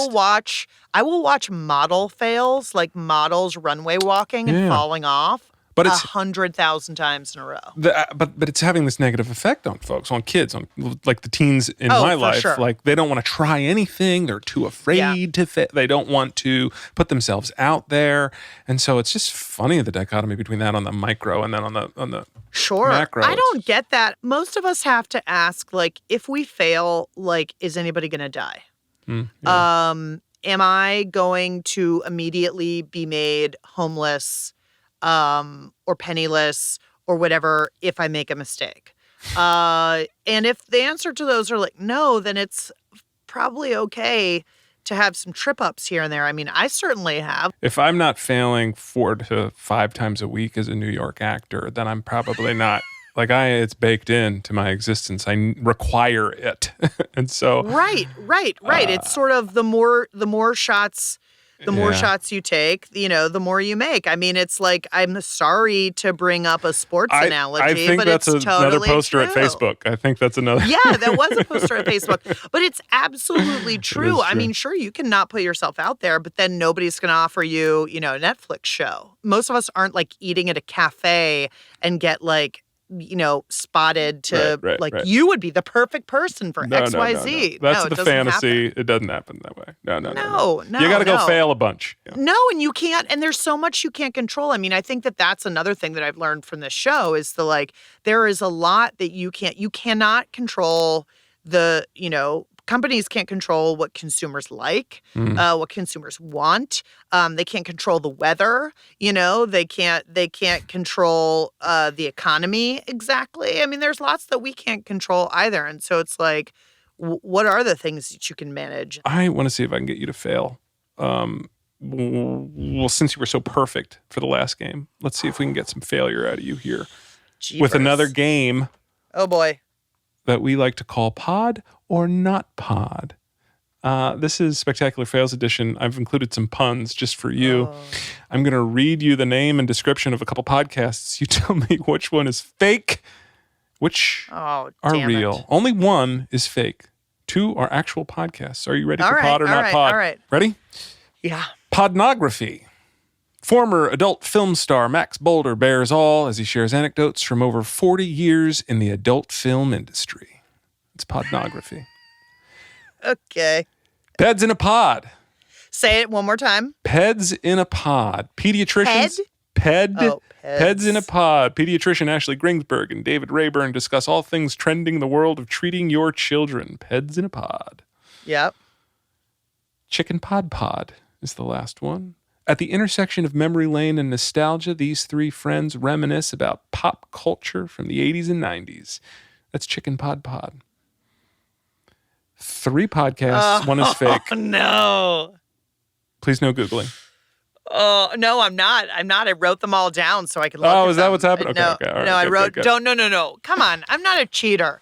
I will watch model fails, like models runway walking and falling off. But it's 100,000 times in a row. But it's having this negative effect on folks, on kids, on like the teens in my life. Sure. Like they don't want to try anything. They're too afraid to fit. They don't want to put themselves out there. And so it's just funny, the dichotomy between that on the micro and then on the macro. I don't get that. Most of us have to ask, like, if we fail, like, is anybody going to die? Am I going to immediately be made homeless or penniless or whatever if I make a mistake? And if the answer to those are like no, then it's probably okay to have some trip ups here and there. I mean, I certainly have. If I'm not failing 4 to 5 times a week as a New York actor, then I'm probably not. Like it's baked into my existence. I require it. And so Right. It's sort of the more shots shots you take, the more you make. I mean, it's like, I'm sorry to bring up a sports analogy, I think but that's it's another totally poster true. at Facebook. I think that's another. Yeah, that was a poster at Facebook, but it's absolutely true. I true. mean, sure, you can not put yourself out there, but then nobody's going to offer you, a Netflix show. Most of us aren't like eating at a cafe and get like, spotted to Right. you would be the perfect person for XYZ. No. That's it the doesn't fantasy. happen. It doesn't happen that way. No. No, You got to go fail a bunch. Yeah. No, and you can't, and there's so much you can't control. I mean, I think that's another thing that I've learned from this show is there is a lot that you cannot control companies can't control what consumers like, what consumers want. They can't control the weather. They can't control the economy exactly. I mean, there's lots that we can't control either. And so it's like, what are the things that you can manage? I want to see if I can get you to fail. Well, since you were so perfect for the last game, let's see if we can get some failure out of you here with another game. Oh boy. That we like to call Pod or Not Pod. This is Spectacular Fails Edition. I've included some puns just for you. Oh. I'm going to read you the name and description of a couple podcasts. You tell me which one is fake, which are real. Only one is fake. 2 are actual podcasts. Are you ready for Pod or Not Pod? All right. Ready? Yeah. Podnography. Former adult film star Max Boulder bears all as he shares anecdotes from over 40 years in the adult film industry. It's Podnography. Okay. Peds in a Pod. Say it one more time. Peds in a Pod. Pediatricians. Peds in a Pod. Pediatrician Ashley Gringsberg and David Rayburn discuss all things trending in the world of treating your children. Peds in a Pod. Yep. Chicken Pod is the last one. At the intersection of memory lane and nostalgia, these 3 friends reminisce about pop culture from the 80s and 90s. That's Chicken Pod. 3 podcasts, one is fake. Oh, no. Please no Googling. Oh, no, I'm not. I wrote them all down so I could look at them. Oh, is that what's happening? No, Okay. All right, no, I wrote, good. No. Come on. I'm not a cheater.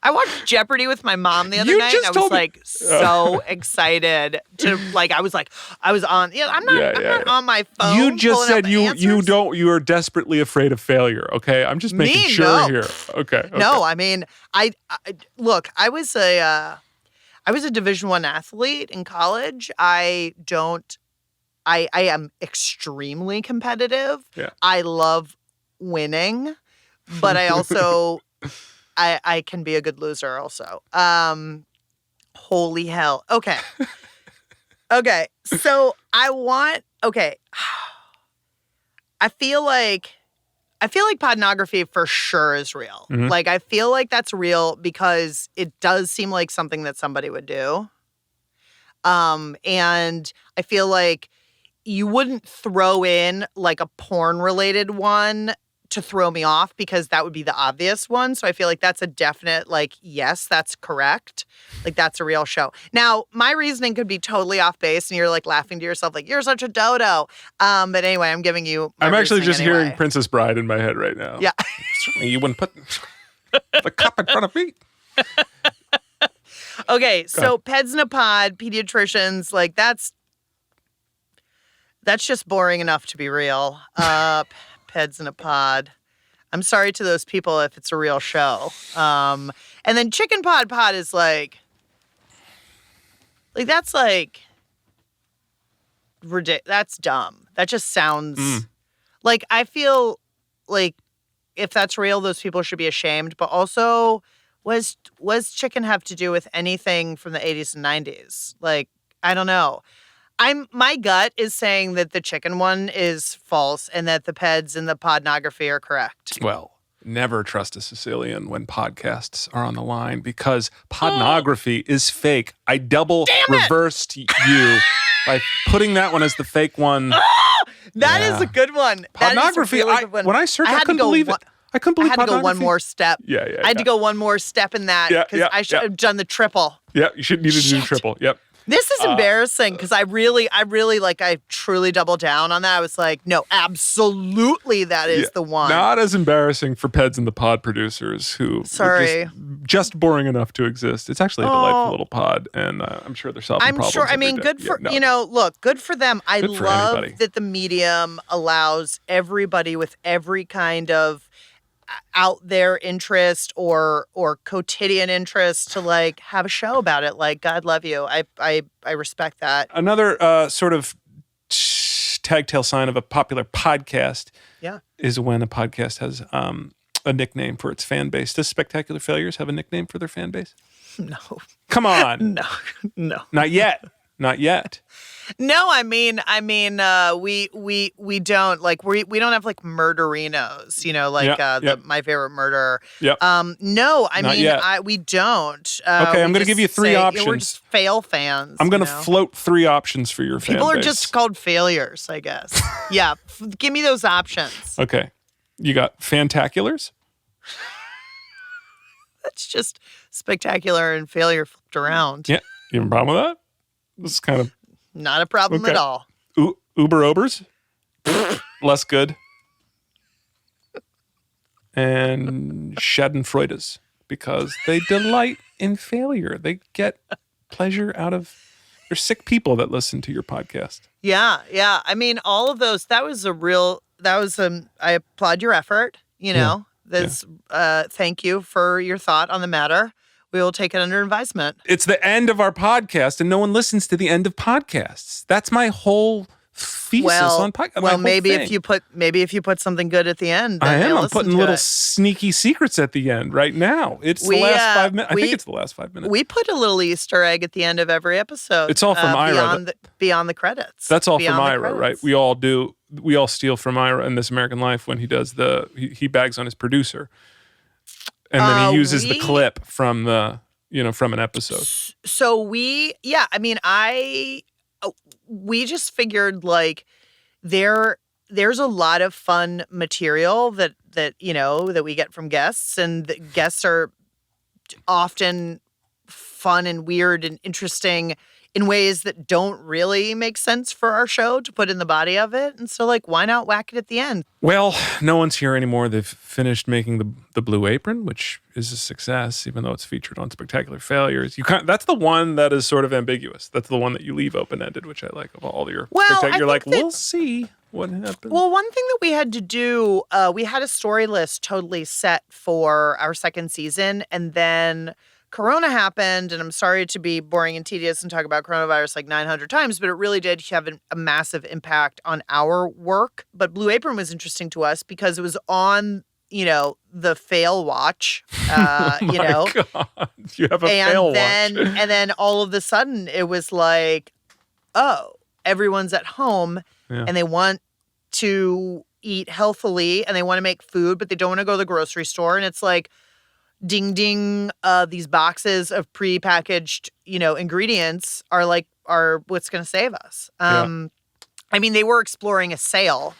I watched Jeopardy with my mom the other night. And I was so excited to I was on. Yeah, I'm not on my phone. You just said you are desperately afraid of failure. Okay, I'm just making sure here. Okay. No, I mean, I look. I was a Division I athlete in college. I am extremely competitive. Yeah. I love winning, but I also. I can be a good loser also. Holy hell. Okay. So I feel like Podnography for sure is real. Mm-hmm. Like, I feel like that's real because it does seem like something that somebody would do. And I feel like you wouldn't throw in like a porn related one to throw me off because that would be the obvious one. So I feel like that's a definite, yes, that's correct. Like, that's a real show. Now, my reasoning could be totally off base and you're laughing to yourself, you're such a dodo. But anyway, I'm giving you my I'm actually just anyway. hearing Princess Bride in my head right now. Yeah. Certainly you wouldn't put the cup in front of me. Okay, so Peds in a Pod, pediatricians, that's just boring enough to be real. Peds in a Pod. I'm sorry to those people if it's a real show. And then Chicken Pod is that's ridiculous. That's dumb. That just sounds I feel like if that's real, those people should be ashamed. But also, was chicken have to do with anything from the 80s and 90s? I don't know. My gut is saying that the chicken one is false and that the Peds and the Podnography are correct. Well, never trust a Sicilian when podcasts are on the line because Podnography is fake. I double reversed you by putting that one as the fake one. That is a good one. Podnography, really good one. when I searched, I couldn't believe it. I couldn't believe I had to go one pornography. more step. Yeah, yeah. I had to go one more step in that because I should have done the triple. Yeah, you should need to do Shit. triple. Yep. This is embarrassing because I truly doubled down on that. I was like, no, absolutely, that is the one. Not as embarrassing for Peds and the Pod producers who Sorry. were just boring enough to exist. It's actually a delightful little pod, and I'm sure they're solving problems. I'm sure. I every mean, day. good for Yeah, no. look, good for them. I Good for love anybody. that the medium allows everybody with every kind of out there interest or quotidian interest to like have a show about it. Like, God love you. I respect that. Another sort of tagtail sign of a popular podcast is when a podcast has a nickname for its fan base. Does Spectacular Failures have a nickname for their fan base? No. Come on. No. Not yet. Not yet. No, I mean, we don't like we don't have like murderinos, like my favorite murder. Yep. No, I Not mean, yet. we don't. Okay, I'm going to give you three options. We're just fail fans. I'm going to float three options for your fan People are base. just called failures, I guess. Yeah, give me those options. Okay. You got Fantaculars? That's just spectacular and failure flipped around. Yeah. You have a problem with that? This is kind of Not a problem Okay. at all. Uber Obers? Less good. And Schadenfreudes, because they delight in failure. They get pleasure out of. They're sick people that listen to your podcast. Yeah. I mean, all of those. I applaud your effort. Thank you for your thought on the matter. We will take it under advisement. It's the end of our podcast, and no one listens to the end of podcasts. That's my whole thesis on podcast. Well, maybe if you put something good at the end, then I am. they'll I'm listen putting to little it. sneaky secrets at the end right now. It's the last 5 minutes. I think it's the last 5 minutes. We put a little Easter egg at the end of every episode. It's all from Ira. Beyond the credits. That's all Beyond from the Ira, right? credits. We all do. We all steal from Ira in This American Life when he does he bags on his producer, and then he uses the clip from from an episode. So we just figured like there's a lot of fun material that we get from guests, and the guests are often fun and weird and interesting in ways that don't really make sense for our show to put in the body of it. And so like, why not whack it at the end? Well, no one's here anymore. They've finished making the Blue Apron, which is a success, even though it's featured on Spectacular Failures. That's the one that is sort of ambiguous. That's the one that you leave open-ended, which I like of all your You're like, we'll see what happens. Well, one thing that we had to do, we had a story list totally set for our second season, and then Corona happened, and I'm sorry to be boring and tedious and talk about coronavirus like 900 times, but it really did have a massive impact on our work. But Blue Apron was interesting to us because it was on, the fail watch, God. You have a fail watch. And then all of a sudden it was like, oh, everyone's at home and they want to eat healthily and they want to make food, but they don't want to go to the grocery store. And it's like, ding, ding, these boxes of prepackaged, ingredients are what's going to save us. I mean, they were exploring a sale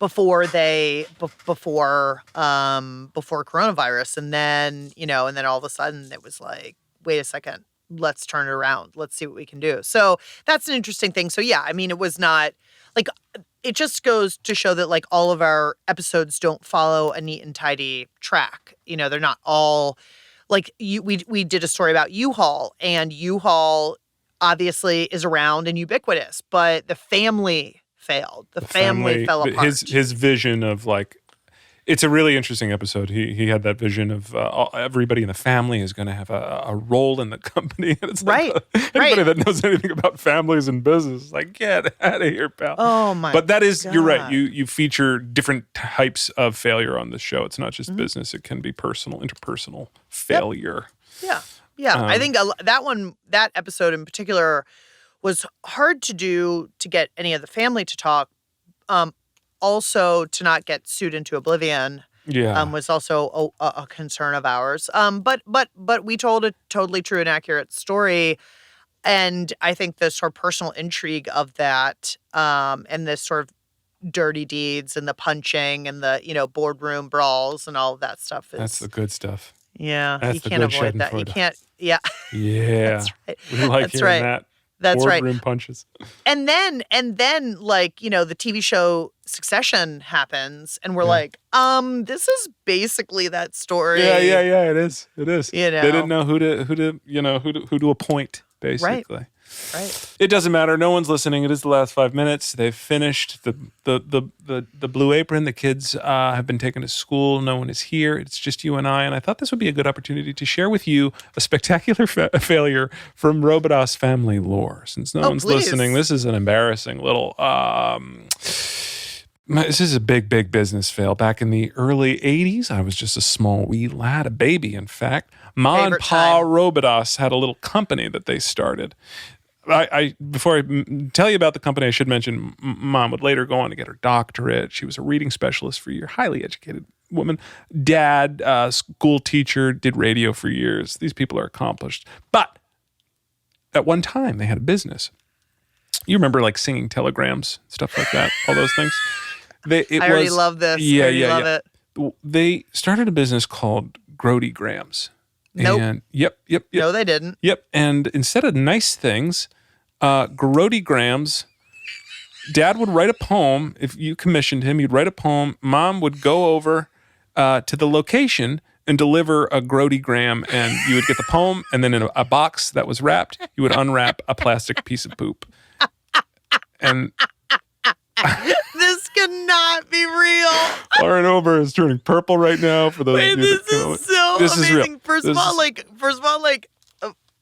before coronavirus. And then, and then all of a sudden it was like, wait a second, let's turn it around. Let's see what we can do. So that's an interesting thing. So yeah, I mean, it was not like, it just goes to show that like all of our episodes don't follow a neat and tidy track. They're not all like we did a story about U-Haul, and U-Haul obviously is around and ubiquitous, but the family failed. The family fell apart. His vision of like, it's a really interesting episode. He had that vision of everybody in the family is going to have a role in the company. And it's like, anybody that knows anything about families and business, like, get out of here, pal. Oh my! But that is, God. You're right. You feature different types of failure on this show. It's not just business. It can be personal, interpersonal failure. Yep. Yeah. I think that episode in particular was hard to do to get any of the family to talk. Also, to not get sued into oblivion was also a concern of ours. But we told a totally true and accurate story. And I think the sort of personal intrigue of that and this sort of dirty deeds and the punching and the, boardroom brawls and all of that stuff is. That's the good stuff. Yeah, That's you the can't good avoid that. You Schadenfreude. can't. Yeah, Yeah. that's right. We like That's hearing right. that. That's right. Boardroom punches. And then, the TV show Succession happens, and we're like, this is basically that story. Yeah. It is. It is. They didn't know who to appoint, basically. Right. It doesn't matter. No one's listening. It is the last 5 minutes. They've finished the Blue Apron. The kids have been taken to school. No one is here. It's just you and I. And I thought this would be a good opportunity to share with you a spectacular failure from Robidas family lore. Since no one's listening, this is an embarrassing little. This is a big business fail. Back in the early 80s, I was just a small wee lad, a baby, in fact. Ma and Pa Robidas had a little company that they started. Before I tell you about the company, I should mention Mom would later go on to get her doctorate. She was a reading specialist for a year, highly educated woman. Dad, school teacher, did radio for years. These people are accomplished. But at one time, they had a business. You remember like singing telegrams, stuff like that, all those things. I already love this. Yeah, I love it. They started a business called Grody Grams. Nope. And yep. No, they didn't. Yep. And instead of nice things, Grody Grams, Dad would write a poem. If you commissioned him, he'd write a poem. Mom would go over to the location and deliver a Grody Gram, and you would get the poem, and then in a box that was wrapped, you would unwrap a plastic piece of poop. And this cannot be real. Lauren Ober is turning purple right now. For those of you This that is so this is amazing. real. First of all,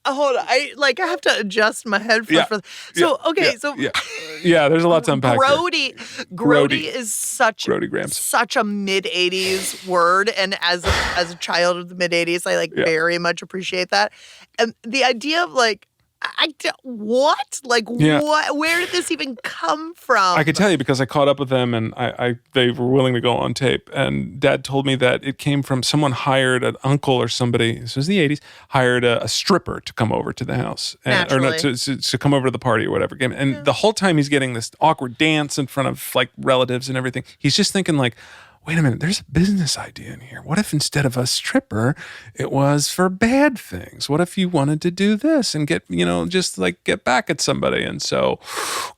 hold on. I have to adjust my head for. So there's a lot to unpack. Grody is such Grody Grams. such a mid '80s word, and as a child of the mid '80s, I very much appreciate that. And the idea of what? What? Where did this even come from? I could tell you because I caught up with them, and they were willing to go on tape. And Dad told me that it came from someone hired an uncle or somebody. This was the '80s. Hired a stripper to come over to the house, to come over to the party or whatever. And the whole time he's getting this awkward dance in front of relatives and everything. He's just thinking wait a minute, there's a business idea in here. What if instead of a stripper, it was for bad things? What if you wanted to do this and get back at somebody? And so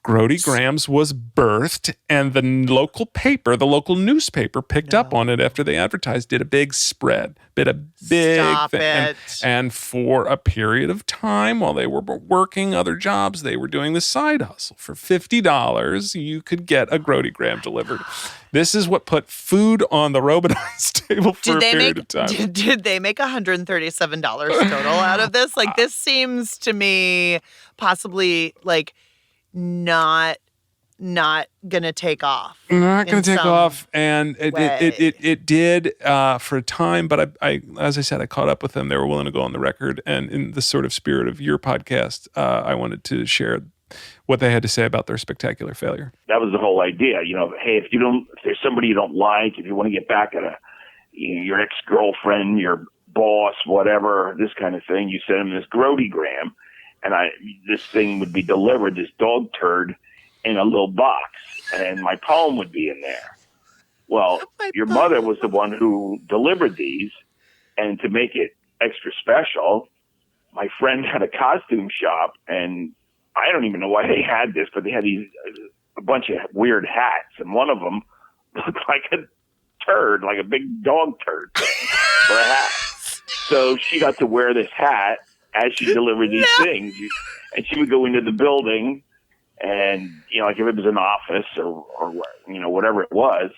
Grody Grams was birthed, and the local newspaper picked up on it after they advertised, did a big spread, did a big Stop thing. it. And for a period of time while they were working other jobs, they were doing the side hustle. For $50, you could get a Grody Gram delivered. This is what put food on the Robidas table for a period of time. Did they make $137 total out of this? This seems to me possibly not gonna take off. Not gonna take off, and it did for a time. But I, as I said, I caught up with them. They were willing to go on the record, and in the sort of spirit of your podcast, I wanted to share what they had to say about their spectacular failure. That was the whole idea. Hey, if there's somebody you don't like, if you want to get back at your ex-girlfriend, your boss, whatever, this kind of thing, you send them this Grody Gram, and this thing would be delivered, this dog turd, in a little box, and my poem would be in there. Well, your mother was the one who delivered these, and to make it extra special, my friend had a costume shop, and I don't even know why they had this, but they had a bunch of weird hats, and one of them looked like a turd, like a big dog turd for a hat. So she got to wear this hat as she delivered these things, and she would go into the building, and if it was an office or whatever it was,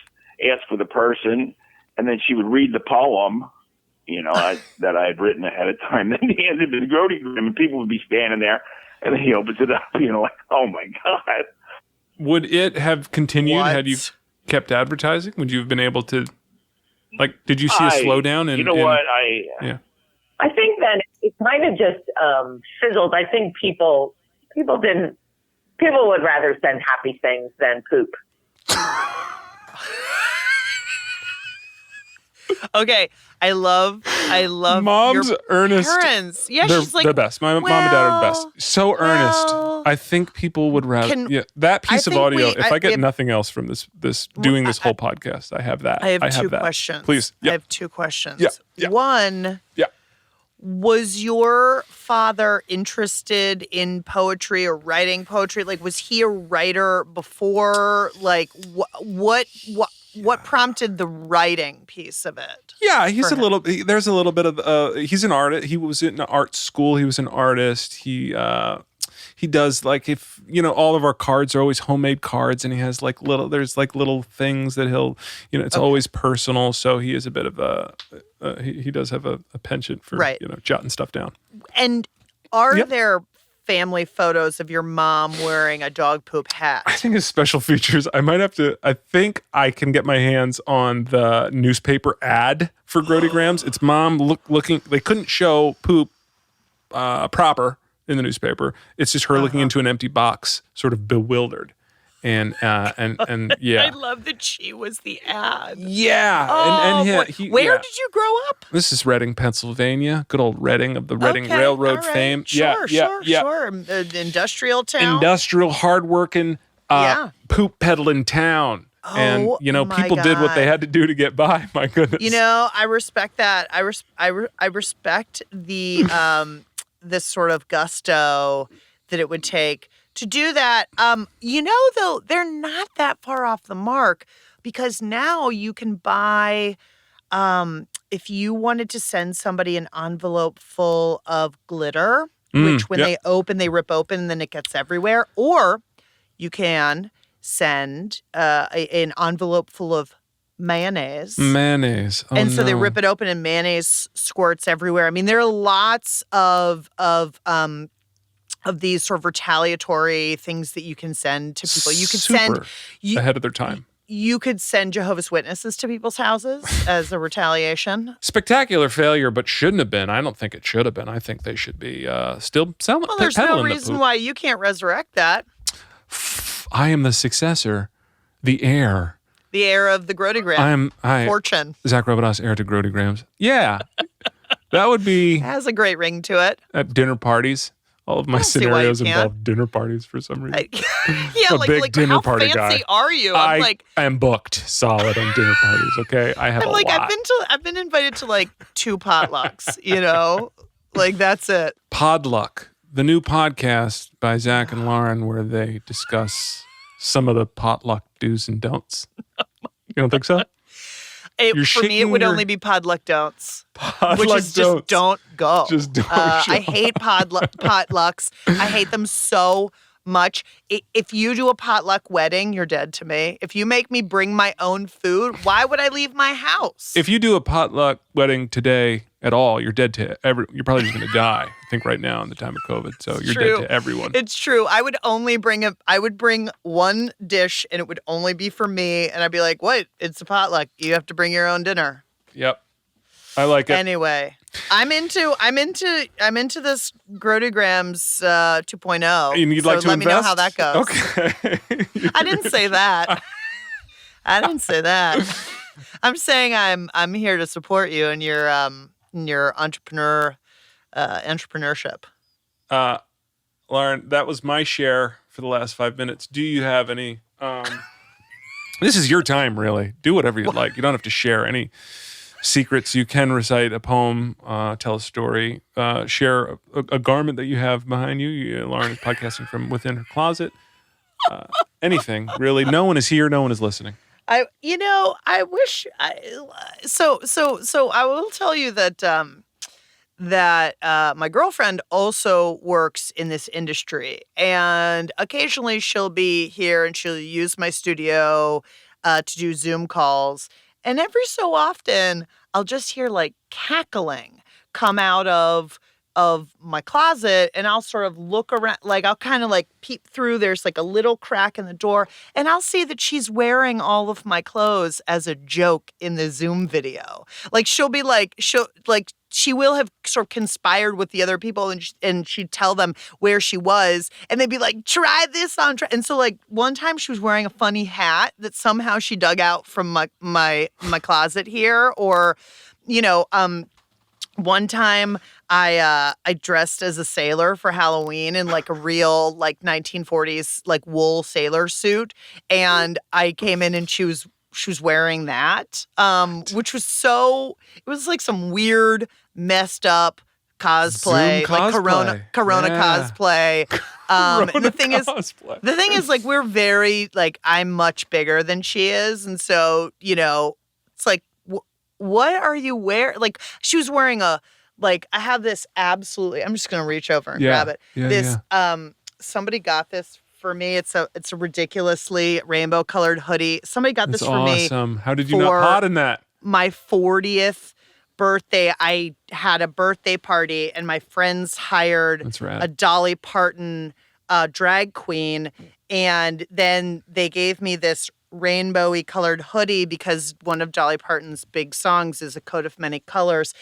ask for the person, and then she would read the poem, that I had written ahead of time. Then he handed the Grody Gram, and people would be standing there. And then he opens it up, oh my God. Would it have continued had you kept advertising? Would you have been able to, did you see a slowdown? I think that it kind of just fizzled. I think people would rather send happy things than poop. Okay, I love Mom's your earnest. parents. Yeah, They're she's like the best. My mom and dad are the best. So earnest. I think people would rather that piece of audio. If I get nothing else from this doing this whole podcast, I have that. I have two that. questions. Please. I have two questions. Yeah. One. Yeah. Was your father interested in poetry or writing poetry? Like, was he a writer before? Like, what prompted the writing piece of it? Yeah, he's there's a little bit of he's an artist. He was in art school. He was an artist. He does like, if all of our cards are always homemade cards, and he has like little things that he'll, it's always personal. So he is a bit of he does have a penchant for jotting stuff down. And are there family photos of your mom wearing a dog poop hat? I think it's special features. I think I can get my hands on the newspaper ad for Grodigrams. It's mom looking, they couldn't show poop proper in the newspaper. It's just her looking into an empty box, sort of bewildered. And yeah. I love that she was the ad. Yeah. Oh, where did you grow up? This is Reading, Pennsylvania. Good old Reading of the Reading Railroad fame. Sure. Industrial town. Industrial, hardworking, poop peddling town. And people did what they had to do to get by. My goodness. I respect that. I respect the this sort of gusto that it would take to do that. Though, they're not that far off the mark, because now you can buy, if you wanted to send somebody an envelope full of glitter, which when they rip open, and then it gets everywhere, or you can send an envelope full of mayonnaise. Oh, so they rip it open and mayonnaise squirts everywhere. I mean, there are lots of these sort of retaliatory things that you can send to people. You could send ahead of their time. You could send Jehovah's Witnesses to people's houses as a retaliation. Spectacular failure, but shouldn't have been. I don't think it should have been. I think they should be still selling. Well, there's no reason why you can't resurrect that. I am the successor, the heir. The heir of the Grodigram fortune. Zack Robidas, heir to Grodigrams. Yeah. That would be... It has a great ring to it. At dinner parties. All of my scenarios involve dinner parties for some reason. I'm a big dinner party guy. How fancy are you? I am booked solid on dinner parties, okay? I have a lot. I've been invited to 2 potlucks, that's it. Podluck, the new podcast by Zack and Lauren, where they discuss some of the potluck do's and don'ts. You don't think so? For me, it would only be potluck don'ts. Which is just don't go. Just don't I hate potlucks. I hate them so much. If you do a potluck wedding, you're dead to me. If you make me bring my own food, why would I leave my house? If you do a potluck wedding today at all, you're dead to you're probably just going to die. I think right now in the time of COVID. So you're dead to everyone. It's true. I would only bring one dish, and it would only be for me. And I'd be like, "What? It's a potluck. You have to bring your own dinner." Yep. I like it. Anyway, I'm into this Grodigrams 2.0. And you'd like to let me know how that goes. Okay. I didn't say that. I didn't say that. I'm saying I'm here to support you in your entrepreneurship. Lauren, that was my share for the last 5 minutes. Do you have any? This is your time, really. Do whatever you'd like. You don't have to share any secrets. You can recite a poem, tell a story, share a garment that you have behind you. Lauren is podcasting from within her closet. Anything, really. No one is here. No one is listening. I wish. So I will tell you that my girlfriend also works in this industry, and occasionally she'll be here and she'll use my studio to do Zoom calls. And every so often, I'll just hear cackling come out of my closet, and I'll sort of look around, I'll kind of peep through. There's a little crack in the door, and I'll see that she's wearing all of my clothes as a joke in the Zoom video. She'll be she will have sort of conspired with the other people, and she'd tell them where she was, and they'd be like, try this on. And so like one time she was wearing a funny hat that somehow she dug out from my closet here, or, one time I dressed as a sailor for Halloween in like a real like 1940s like wool sailor suit, and I came in and she was wearing that, which was it was like some weird messed up cosplay, Zoom like Corona cosplay. The thing is like we're very like I'm much bigger than she is, and so it's like what are you wearing? Like she was wearing I have this absolutely. I'm just gonna reach over and grab it. Somebody got this for me. It's a ridiculously rainbow colored hoodie. Somebody got this for me. Awesome. How did you not pot in that? My 40th birthday. I had a birthday party, and my friends hired a Dolly Parton drag queen, and then they gave me this rainbowy colored hoodie because one of Dolly Parton's big songs is A Coat of Many Colors.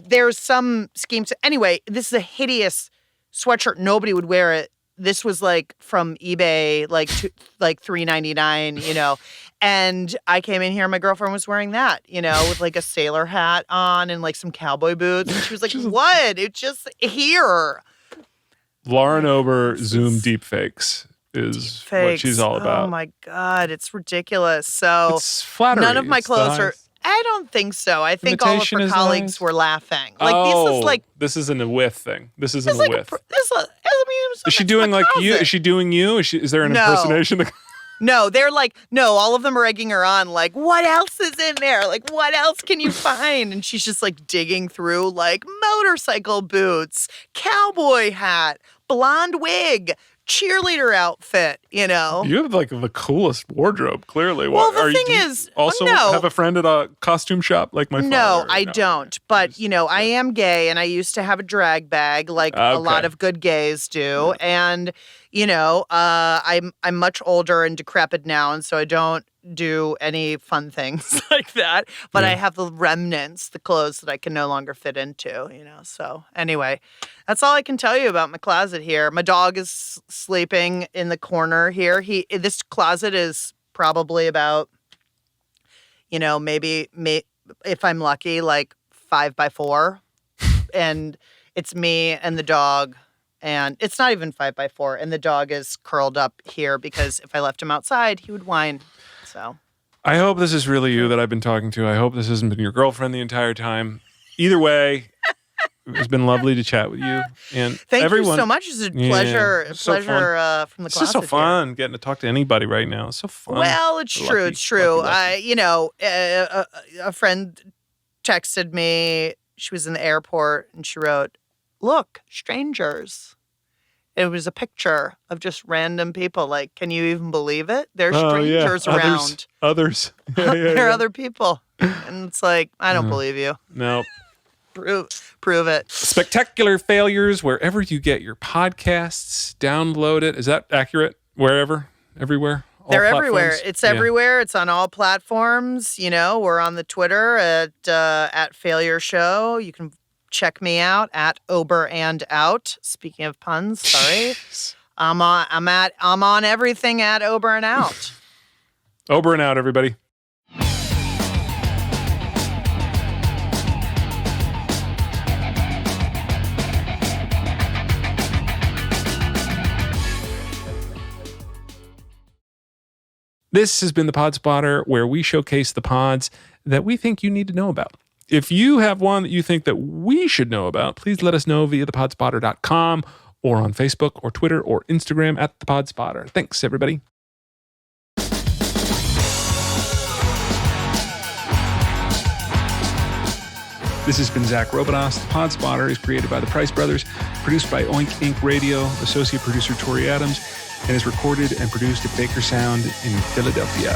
There's some schemes. Anyway, this is a hideous sweatshirt. Nobody would wear it. This was like from eBay, like $3.99, And I came in here, my girlfriend was wearing that, with like a sailor hat on and like some cowboy boots. And she was like, what? It's just here. Lauren Ober Zoom deepfakes is what she's all about. Oh my God, it's ridiculous. So it's flattery. None of my clothes are. I don't think so. I think all of her colleagues were laughing. Like this isn't a whiff thing. This isn't a whiff. Is she doing like you? Is she doing you? Is there an impersonation? No, they're like, no, all of them are egging her on. Like, what else is in there? Like, what else can you find? And she's just like digging through like motorcycle boots, cowboy hat, blonde wig, cheerleader outfit, You have like the coolest wardrobe, clearly. Well, the thing is, also have a friend at a costume shop like my father? No, I don't. But, I am gay, and I used to have a drag bag like a lot of good gays do. And, I'm much older and decrepit now, and so I don't do any fun things like that. But I have the remnants, the clothes that I can no longer fit into, So anyway, that's all I can tell you about my closet here. My dog is sleeping in the corner here. This closet is probably about, maybe if I'm lucky, like 5x4, and it's me and the dog. And it's not even 5x4, and the dog is curled up here because if I left him outside, he would whine. So I hope this is really you that I've been talking to. I hope this hasn't been your girlfriend the entire time. Either way, it's been lovely to chat with you. And thank you so much. It's a pleasure. From the closet. It's just so fun getting to talk to anybody right now. It's so fun. Well, it's true. It's true. A friend texted me. She was in the airport, and she wrote, "Look, strangers." It was a picture of just random people. Like, can you even believe it? There's strangers around. Others. There are other people. And it's like, I don't believe you. No. Prove it. Spectacular Failures, wherever you get your podcasts, download it. Is that accurate? Wherever? Everywhere? They're everywhere. It's everywhere. It's on all platforms. We're on the Twitter at Failure Show. You can check me out at Ober and Out. Speaking of puns, sorry. I'm on everything at Ober and Out. Ober and Out, everybody. This has been the Pod Spotter, where we showcase the pods that we think you need to know about. If you have one that you think that we should know about, please let us know via thepodspotter.com or on Facebook or Twitter or Instagram at thepodspotter. Thanks, everybody. This has been Zack Robodos. The Pod Spotter is created by the Price Brothers, produced by Oink Inc. Radio, associate producer Tori Adams, and is recorded and produced at Baker Sound in Philadelphia.